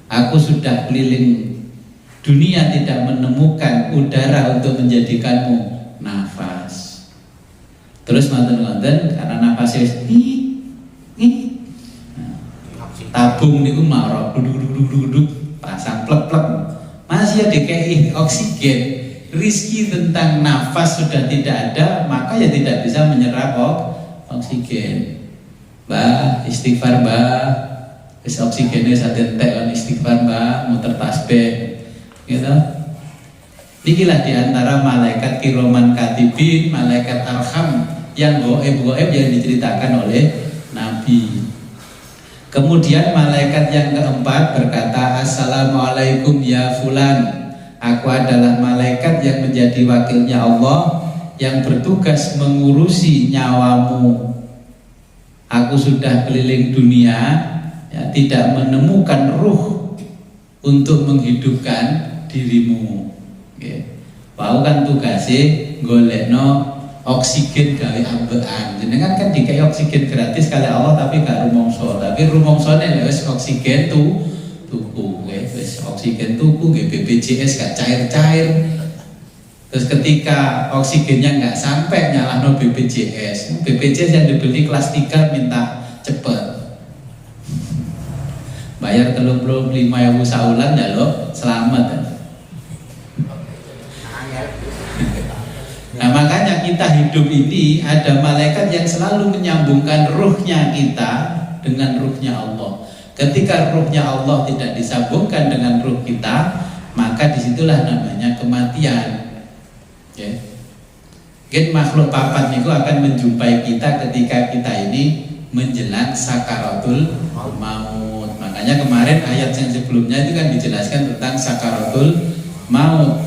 Aku sudah keliling dunia tidak menemukan udara untuk menjadikanmu nafas. Terus manten-manten karena nafasnya tabung niku marok duduk pasang plek-plek masih ada kayak oksigen. Rizki tentang nafas sudah tidak ada, maka ya tidak bisa menyerap oksigen. Mbak istighfar mbak, wis oksigennya saat entek on istighfar mbak, muter tasbih gitu. Inilah diantara malaikat kiroman katibin, malaikat arham yang goib-goib yang diceritakan oleh Nabi. Kemudian malaikat yang keempat berkata, assalamualaikum ya fulan, aku adalah malaikat yang menjadi wakilnya Allah, yang bertugas mengurusi nyawamu. Aku sudah keliling dunia, ya, tidak menemukan ruh untuk menghidupkan dirimu. Wau kan tugasnya golekno oksigen gawe ambekan. Jenengan kan dikai oksigen gratis kali Allah tapi gak rumongso. Tapi rumongsone wis oksigen tuku, wis oksigen tuku, BPJS gak cair-cair. Terus ketika oksigennya nggak sampai nyalahno BPJS, BPJS yang dibeli kelas 3 minta cepet bayar 35.000 saulan ya lo selamat ya. Nah makanya kita hidup ini ada malaikat yang selalu menyambungkan ruhnya kita dengan ruhnya Allah. Ketika ruhnya Allah tidak disambungkan dengan ruh kita, maka disitulah namanya kematian. Ya. Mungkin makhluk papat itu akan menjumpai kita ketika kita ini menjelang sakaratul maut. Makanya kemarin ayat yang sebelumnya itu kan dijelaskan tentang sakaratul maut.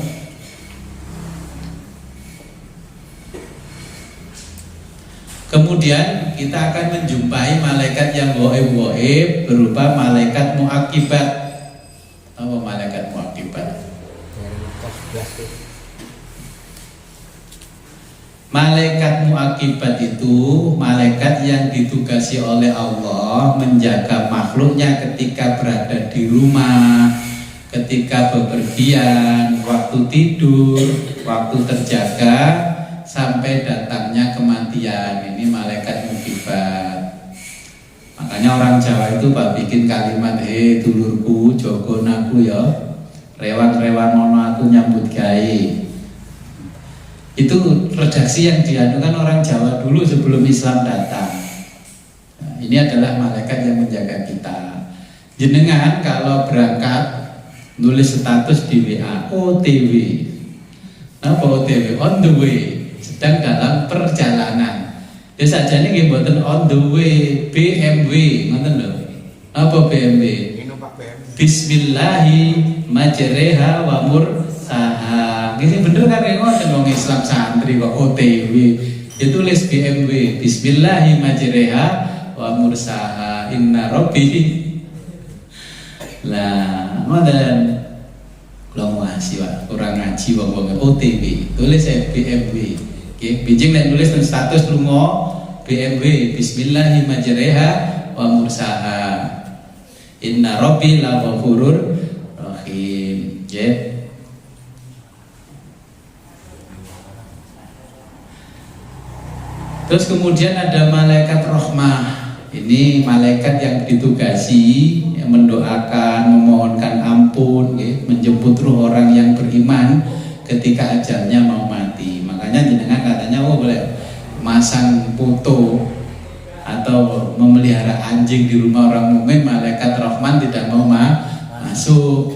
Kemudian kita akan menjumpai malaikat yang goib-goib berupa malaikat muakibat. Apa malaikat muakibat? Malaikat muakibat itu malaikat yang ditugasi oleh Allah menjaga makhluknya ketika berada di rumah, ketika bepergian, waktu tidur, waktu terjaga, sampai datangnya kematian. Ini malaikat muakibat. Makanya orang Jawa itu pak bikin kalimat, dulurku jogon aku ya, rewan-rewan mono aku nyambut gawe. Itu redaksi yang dianukan orang Jawa dulu sebelum Islam datang. Nah, ini adalah malaikat yang menjaga kita. Jenengan kalau berangkat nulis status di WA OTW. Apa OTW? On the way, sedang dalam perjalanan. Ya saja ini mboten on the way BMW, ngoten lho. Apa BMW? Bismillahi majreha wa mursaha. Ini bener kan yang ngoten wong Islam santri kok OTW. Itu tulis BMW Bismillahi majreha wa mursaha inna rabbi. Lah, ngoten. Kalau mau ngaji Pak, kurang ngaji wong-wong OTW. Tulis BMW. Oke, bijing nek nulis nang status lunga BMW Bismillahi majreha wa mursaha. Inna rabbi la ghafurur rahim. Nggih. Terus kemudian ada malaikat rahmah. Ini malaikat yang ditugasi yang mendoakan, memohonkan ampun, ya, menjemput ruh orang yang beriman ketika ajalnya mau mati. Makanya jenengan katanya boleh masang foto atau memelihara anjing di rumah orang mukmin, malaikat rahman tidak mau masuk.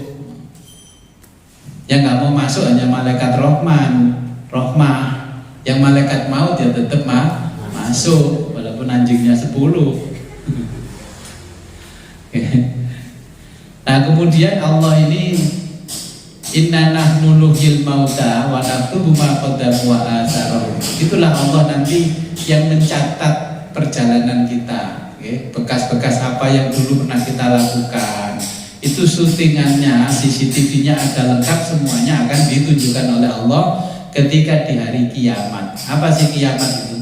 Yang nggak mau masuk hanya malaikat rahmah. Yang malaikat maut ya tetap masuk walaupun anjingnya 10. Nah kemudian Allah ini inna nahnu nuhyil mauta wa naktubu ma qaddamu wa atharuhum. Itulah Allah nanti yang mencatat perjalanan kita, bekas-bekas apa yang dulu pernah kita lakukan. Itu syutingannya, CCTV-nya ada lengkap, semuanya akan ditunjukkan oleh Allah ketika di hari kiamat. Apa sih kiamat itu?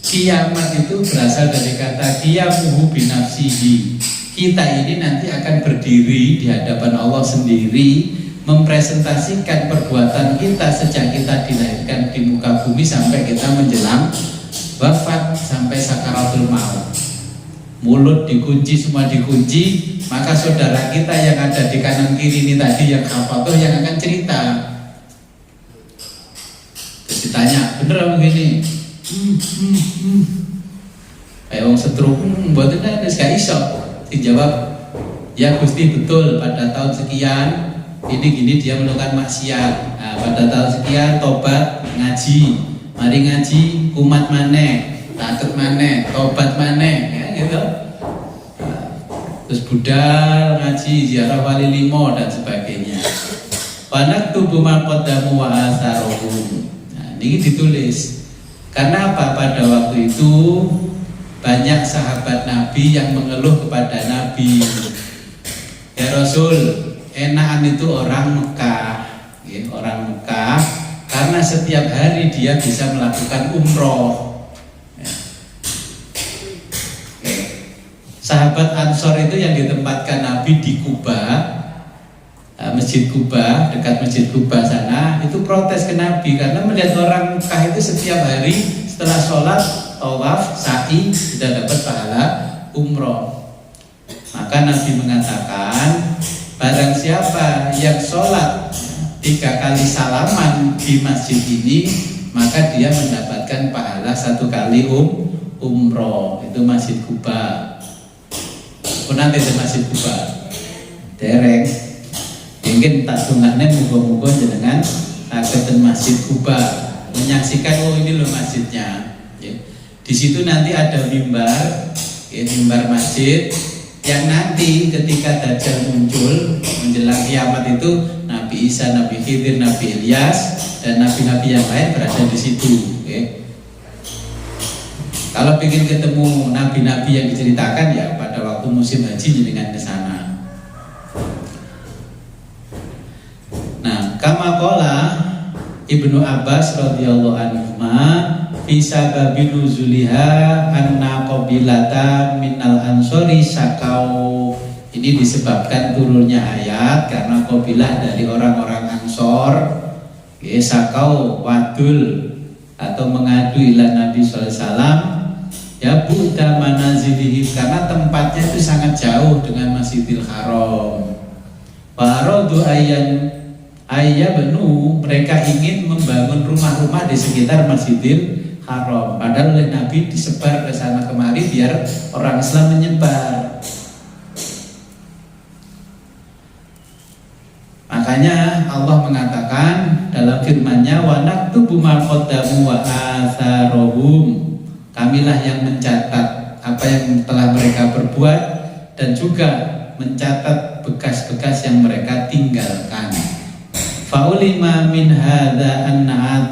Kiamat itu berasal dari kata qiyamuhu binafsihi. Kita ini nanti akan berdiri di hadapan Allah sendiri, mempresentasikan perbuatan kita sejak kita dilahirkan di muka bumi sampai kita menjelang wafat, sampai sakaratul maut. Mulut dikunci, semua dikunci, maka saudara kita yang ada di kanan kiri ini tadi yang hafal yang akan cerita. Ditanya, bener apa begini? Kayak orang setruk, buatnya ada gak iso. Dijawab, ya Gusti betul, pada tahun sekian ini gini dia melakukan maksiat. Nah, pada tahun sekian tobat ngaji, mari ngaji kumat maneh, takut maneh, tobat maneh, ya gitu. Nah, terus budal ngaji ziarah wali limo dan sebagainya. Panak tubuh maqaddamu wa atharuhum. Ini ditulis karena apa? Pada waktu itu banyak sahabat Nabi yang mengeluh kepada Nabi, ya Rasul, enakan itu orang Mekah, ya, orang Mekah, karena setiap hari dia bisa melakukan umroh. Ya. Ya. Sahabat Ansor itu yang ditempatkan Nabi di Kuba, Masjid Kuba, dekat Masjid Kuba sana, itu protes ke Nabi. Nabi karena melihat orang Mekah itu setiap hari setelah sholat, tawaf, sa'i sudah dapat pahala umroh. Maka Nabi mengatakan, barang siapa yang sholat 3 kali salaman di masjid ini, maka dia mendapatkan pahala 1 kali umroh. Itu Masjid Kuba. Pernah di Masjid Kuba? Dereng. Mungkin tak tunggannya muga-muga jenengan ke Masjid Kuba menyaksikan, oh ini loh masjidnya. Di situ nanti ada mimbar, mimbar masjid yang nanti ketika Dajjal muncul menjelang kiamat itu Nabi Isa, Nabi Khidir, Nabi Ilyas dan nabi-nabi yang lain berada di situ. Kalau ingin ketemu nabi-nabi yang diceritakan ya pada waktu musim haji jenengan ke sana. Nah, kama qala Ibnu Abbas radhiyallahu anhu bisa babi nuzuliha anna qabilata minal ansori sakau. Ini disebabkan turunnya ayat karena qabilah dari orang-orang Ansor sakau wadul atau mengadu ila Nabi sallallahu alaihi wasallam ya buddha manazilihim karena tempatnya itu sangat jauh dengan Masjidil Haram. Faradu ayya benu mereka ingin membangun rumah-rumah di sekitar Masjidil Haram. Padahal oleh Nabi disebar ke sana kemari biar orang Islam menyebar. Makanya Allah mengatakan dalam firman-Nya wa naktubu ma qaddamu wa atharohum. Kamilah yang mencatat apa yang telah mereka perbuat dan juga mencatat bekas-bekas yang mereka tinggalkan. Faulima min hadza anna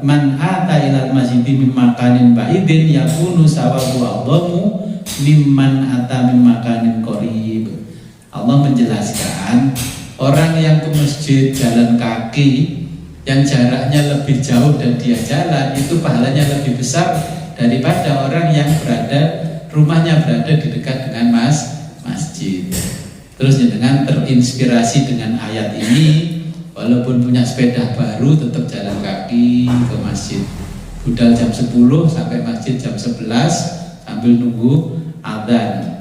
man ata ilal masjidi min makanin ba'idin yakunu sawabu a'dhamu mimman ata min makanin qarib. Allah menjelaskan orang yang ke masjid jalan kaki yang jaraknya lebih jauh dan dia jalan itu pahalanya lebih besar daripada orang yang rumahnya berada di dekat dengan masjid. Terus dengan terinspirasi dengan ayat ini, walaupun punya sepeda baru tetap jalan kaki ke masjid. Budal jam 10 sampai masjid jam 11 sambil nunggu adzan.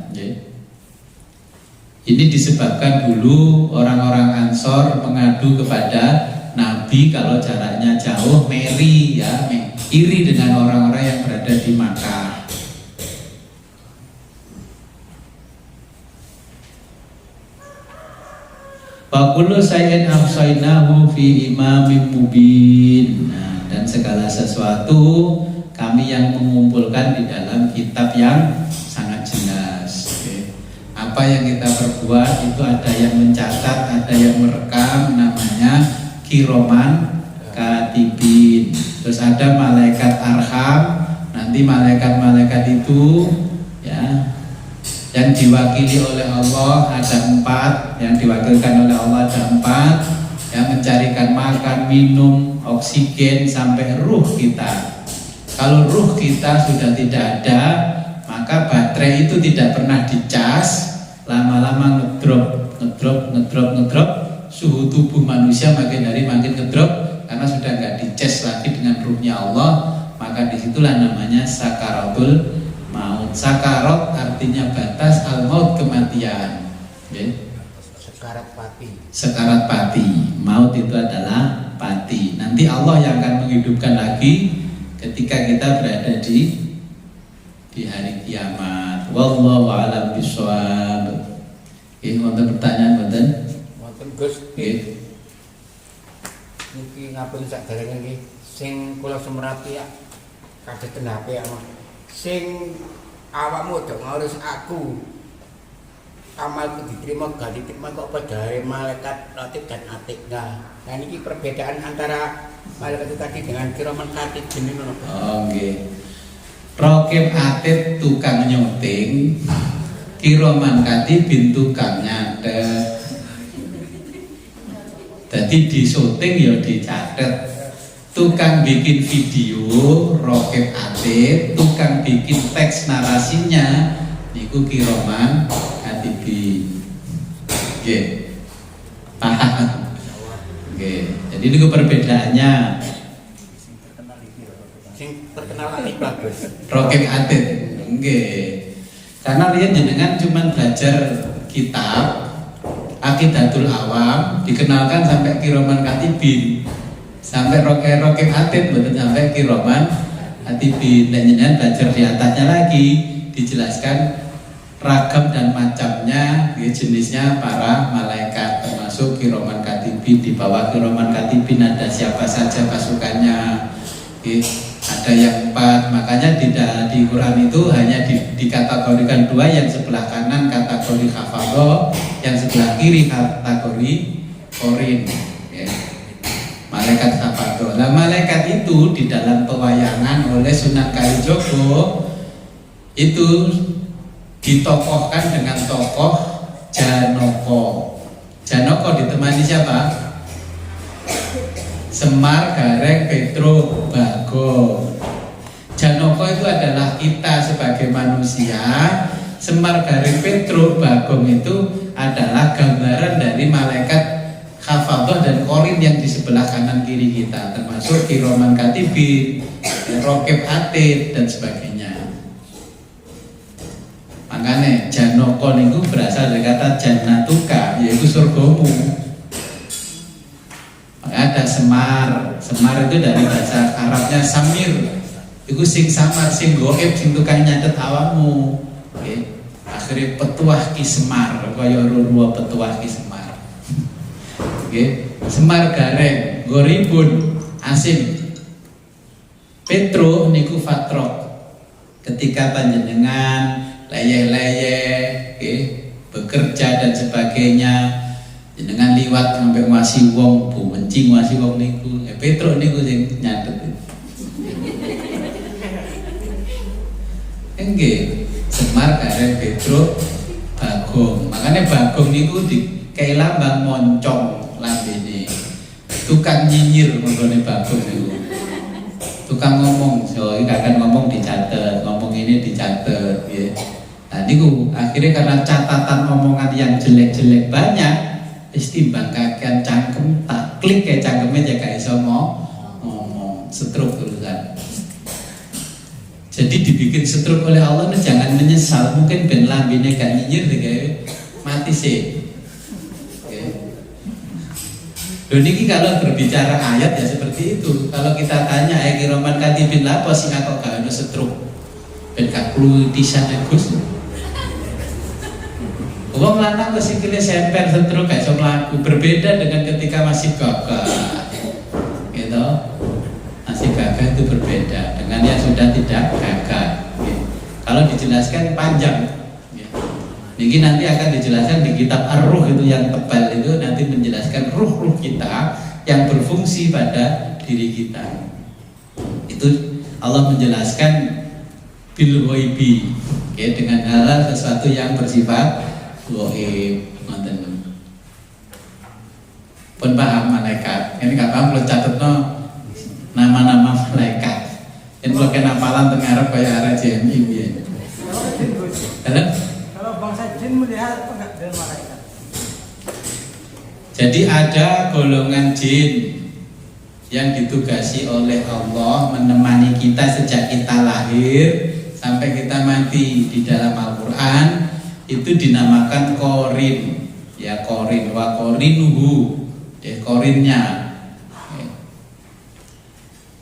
Ini disebabkan dulu orang-orang Ansor mengadu kepada Nabi kalau jaraknya jauh, iri dengan orang-orang yang berada di Makkah. Fakulu sayin ahsainahu fi imamin mubin. Nah, dan segala sesuatu kami yang mengumpulkan di dalam kitab yang sangat jelas. Apa yang kita perbuat itu ada yang mencatat, ada yang merekam, namanya kiroman katibin. Terus ada malaikat arham. Nanti malaikat-malaikat itu ya yang diwakili oleh Allah ada 4, yang diwakilkan oleh Allah ada 4, yang mencarikan makan, minum, oksigen sampai ruh kita. Kalau ruh kita sudah tidak ada, maka baterai itu tidak pernah dicas, lama-lama ngedrop, suhu tubuh manusia makin hari makin ngedrop karena sudah nggak dicas lagi dengan ruhnya Allah. Maka disitulah namanya sakaratul maut. Sakarat artinya batas, al-maut kematian. Sekarat pati. Maut itu adalah pati. Nanti Allah yang akan menghidupkan lagi ketika kita berada di hari kiamat. Wallahu a'lam bishawab. Wonten pertanyaan mboten? Wonten Gus. Nggih. Niki ngapun sakderenge nggih sing kula semrati ya kados ten HP sing awakmu do ngurus aku amalku diterima gak diterima kok padha malaikat Ratib dan Atid. Nah ini perbedaan antara malaikat itu tadi dengan kiraman katib ini ngono. Oh nggih. Ratib Atid tukang nyuting, kiraman katibin tukang nyatet. Jadi di syuting ya dicatet. Tukang bikin video Ratib Atid, tukang bikin teks narasinya niku kiraman katibin. Nggih. Paham? Nggih. Jadi niku perbedaannya. sing terkenal atik bagus. Rokib Atid. Nggih. Karena riyen jenengan cuma belajar kitab Aqidatul Awam, dikenalkan sampai Kiroman Katibin. Sampai Rokib Atid betul sampai Kiroman Katibin. Dan jenengan belajar di atasnya lagi dijelaskan ragam dan macamnya, jenisnya para malaikat, termasuk Kiroman Katibin. Di bawah Kiroman Katibin ada siapa saja pasukannya, ada yang 4. Makanya di Quran itu hanya dikategorikan 2, yang sebelah kanan kategori hafadho, yang sebelah kiri kategori korin, malaikat hafadho. Nah, malaikat itu di dalam pewayangan oleh Sunan Kalijogo itu ditokohkan dengan tokoh Janoko. Janoko ditemani siapa? Semar, Gareng, Petro, Bagong. Janoko itu adalah kita sebagai manusia. Semar, Gareng, Petro, Bagong itu adalah gambaran dari malaikat hafadhah dan korin yang di sebelah kanan kiri kita, termasuk Kiroman Katibin, Rokib Atid dan sebagainya. Makanya Janoko niku berasal dari kata Jannatuka, yaitu surgamu. Ada Semar. Semar itu dari bahasa Arabnya Samir. Itu sing samar, sing goib, sing tukang nyatet awakmu. Akhirnya petuah Ki Semar, kaya ruruh petuah Ki Semar. Semar Gareng, goribun, asim. Petro niku fatrok. Ketika panjenengan leyeh-leyeh, bekerja dan sebagainya, jenengan liwat sampai ngwasi wong, bu benci ngwasi wong niku, Petro niku sing nyatet. Nggih, Semar, Gareng, Petro, Bagong. Makanya Bagong niku dikai lambang moncong lambene. Tukang nyinyir nggone Bagong niku. Tukang ngomong, so iki akan ngomong dicatet, ngomong ini dicatet, ya. Nah, niku akhirnya karena catatan omongan yang jelek-jelek banyak, istimbangkan cangkem, tak klik kayak cangkemnya ya kayak iso ngomong, stroke tulisan. Jadi dibikin stroke oleh Allah, nah jangan menyesal, mungkin ben lambene gak nyinyir kayak mati sih. Loh niki kalau berbicara ayat ya seperti itu. Kalau kita tanya Kiroman Katibin apa sih kok gak ada stroke? Ben gak perlu disanegus. Wong lanang kok sikile semper stroke gak iso mlaku, berbeda dengan ketika masih gagah. Gitu. Masih gagah itu berbeda dengan yang sudah tidak gagah. Gitu. Kalau dijelaskan panjang. Niki nanti akan dijelaskan di kitab Ar-Ruh itu yang tebal itu, nanti menjelaskan ruh-ruh kita yang berfungsi pada diri kita. Itu Allah menjelaskan bil ghaibi, dengan hal sesuatu yang bersifat ghaib. Pun paham malaikat. Ini nggak paham, lo catetno nama-nama malaikat. Ini lo kena hafalan tengarap kayak arah JMI ya. Bangsa jin melihat apa enggak dengan malaikat? Jadi ada golongan jin yang ditugasi oleh Allah menemani kita sejak kita lahir sampai kita mati. Di dalam Al-Quran itu dinamakan korin, ya korin, wa korinuhu, korinnya.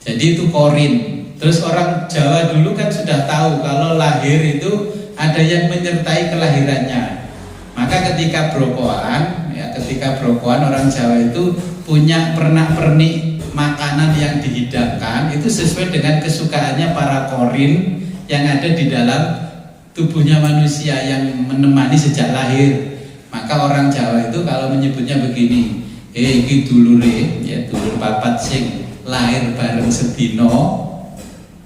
Jadi itu korin. Terus orang Jawa dulu kan sudah tahu kalau lahir itu ada yang menyertai kelahirannya. Maka ketika brokoan, orang Jawa itu punya pernak-pernik makanan yang dihidangkan itu sesuai dengan kesukaannya para korin yang ada di dalam tubuhnya manusia yang menemani sejak lahir. Maka orang Jawa itu kalau menyebutnya begini, iki dulure, ya dulur papat sing lahir bareng sedino,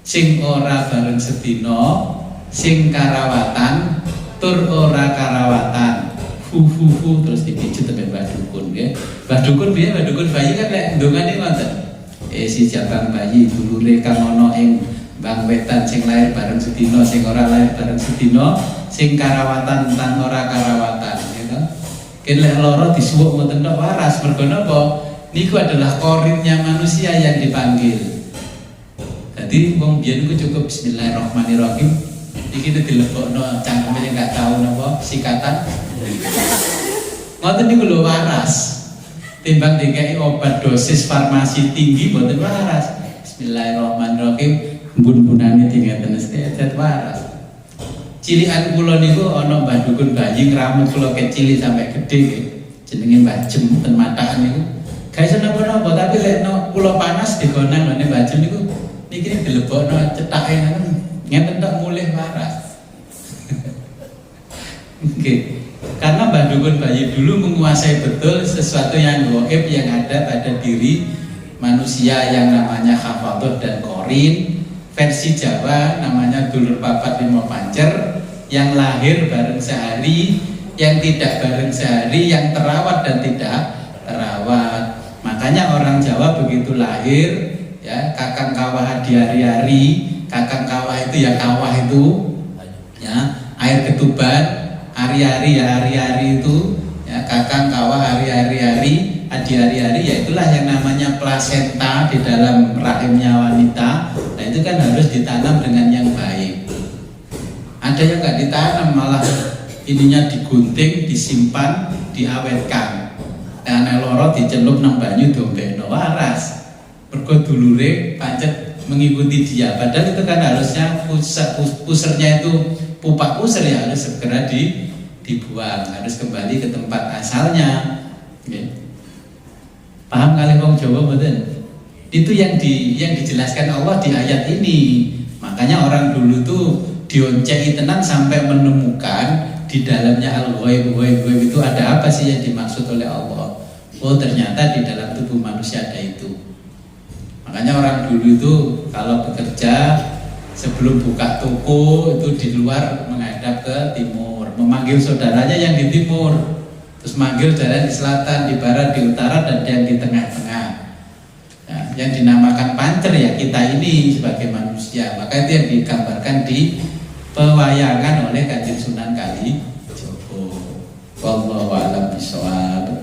sing ora bareng sedino, sing karawatan, tur ora karawatan, fu terus dipijet sampai Mbah Dukun, ya. Mbah Dukun piye? Mbah Dukun bayi kan lek ndongane ngoten. Si jabang bayi dulure kang ana ing Bang Wetan sing lahir bareng sedina, sing ora lahir bareng sedina, sing karawatan tan ora karawatan, gitu. Ken lek lara disuwuk ngoten tok waras, mergo napa? Niku adalah korinnya manusia yang dipanggil. Jadi wong biyen ku cukup bismillahirrahmanirrahim. Iki dilebokno cangkeme yang gak tahu napa sikatan. Ngoten niku lho waras. Timbang dikai obat dosis farmasi tinggi mboten waras. Bismillahirrahmanirrahim. Bun-bunane dingaten sedet waras. Cilikan kula niku ana Mbah Dukun bayi ngramut kula kecil sampai gede jenenge Mbah Jem ten Matahan niku. Gawe napa-napa tapi lek kula panas digonang ngene Mbah Jem niku niki dilebokno cethake ngeten tok mulih waras. Oke. Karena Mbah Dukun bayi dulu menguasai betul sesuatu yang gaib yang ada pada diri manusia yang namanya hafadhah dan qorin. Versi Jawa namanya dulur papat lima pancer, yang lahir bareng sehari, yang tidak bareng sehari, yang terawat dan tidak terawat. Makanya orang Jawa begitu lahir ya kakang kawah di hari-hari, kakang kawah itu ya kawah itu ya air ketuban, hari-hari ya hari-hari itu ya kakang kawah hari-hari di hari-hari, ya itulah yang namanya plasenta di dalam rahimnya wanita. Nah itu kan harus ditanam dengan yang baik. Ada yang nggak ditanam malah ininya digunting, disimpan, diawetkan. Ane loro dicelup nang banyu dombeno waras. Mergo dulure pancet mengikuti dia. Padahal itu kan harusnya pusernya itu pupak puser ya harus segera dibuang, harus kembali ke tempat asalnya. Okay. Paham kali wong Jawa mboten? Itu yang dijelaskan Allah di ayat ini. Makanya orang dulu tuh dionceki tenan sampai menemukan di dalamnya al-ghaib itu ada apa sih yang dimaksud oleh Allah. Oh ternyata di dalam tubuh manusia ada itu. Makanya orang dulu itu kalau bekerja sebelum buka toko itu di luar menghadap ke timur, memanggil saudaranya yang di timur. Terus manggil jalan di selatan, di barat, di utara, dan yang di tengah-tengah. Nah, yang dinamakan pancer ya kita ini sebagai manusia. Maka itu yang digambarkan di pewayangan oleh Kanjeng Sunan Kalijogo. Wallahu a'lam bishawab.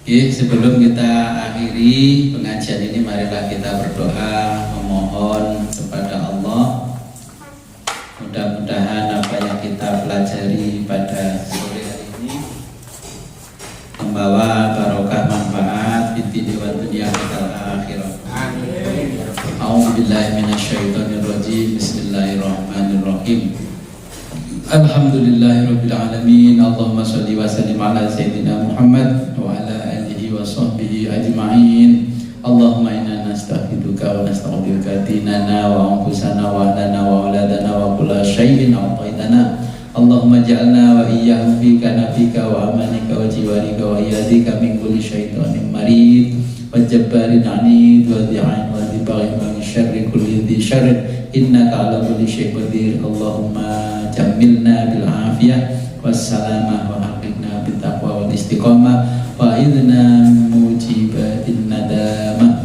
Oke, sebelum kita akhiri pengajian ini, marilah kita berdoa memohon kepada Allah. Mudah-mudahan apa yang kita pelajari pada sore hari ini membawa barokah manfaat di dunia dan akhirat. Amin. A'udzubillahi minasyaitonirrajim. Bismillahirrahmanirrahim. Alhamdulillahirabbil alamin. Allahumma shalli wa sallim ala sayyidina Muhammad wa ala alihi wa sahbihi ajma'in. Allahumma inna nastaghfiruka wa nastaghfiruka dinana wa anfusana wa ahlana wa auladana wa kulla syai'in a'taitana. Allahumma ja'alna wa iyyahum fika nafika wa amanika wa jiwarika wa iyadika min kulli syaitanin marid wa jabbarin anid wa dhi'ain wa dhibaghin wa min syarri kulli dhi syarrin innaka ala kulli syai'in qadir. Allahumma jammilna bil afiyah wassalamah wa haqqina bit taqwa wal istiqamah wa idna mujibatin nadamah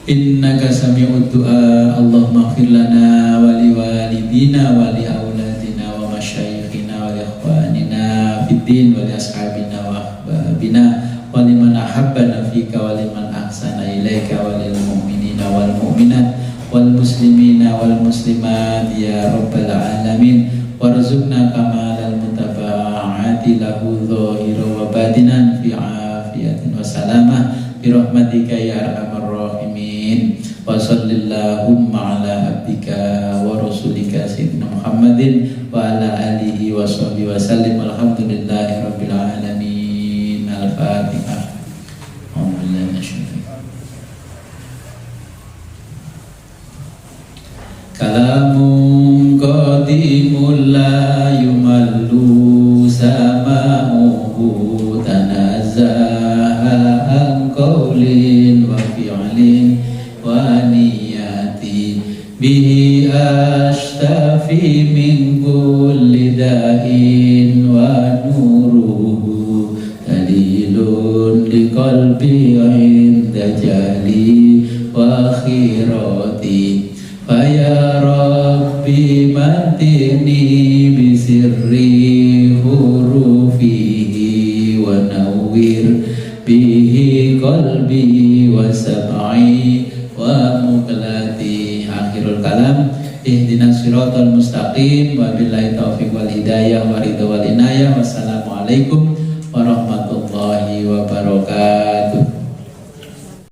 innaka sami'ud du'a. Allahumma ighfir lana wa li walidina wa li auladina wa masyayikhina wa li ikhwanina fid din wa li ashabina wa ahbabina wa liman ahabbana fika wa liman ahsana ilaika wa lil mu'minina wal mu'minat wal muslimina wal muslimat ya rabbal alamin. Warzuqna kamalal mutaba'ati lahu dhahira wa batinan fi afiyatin wa salamah bi rahmatika ya arhamar rahimin. Wa sallallahu ala abdika wa rasulika sayyidina Muhammadin wa ala alihi wa sahbihi wa sallim. Alhamdulillahi rabbil alamin. ونوره دليل لقلبي عند جهلي وخيراتي فيا ربي متعني بسر حروفه ونور به قلبي وسمعي ومقلتي. Akhirul kalam, ihdinas siratal mustaqim, wabillahi taufiq wal hidayah wa ridha wal inayah. Wassalamualaikum warahmatullahi wabarakatuh.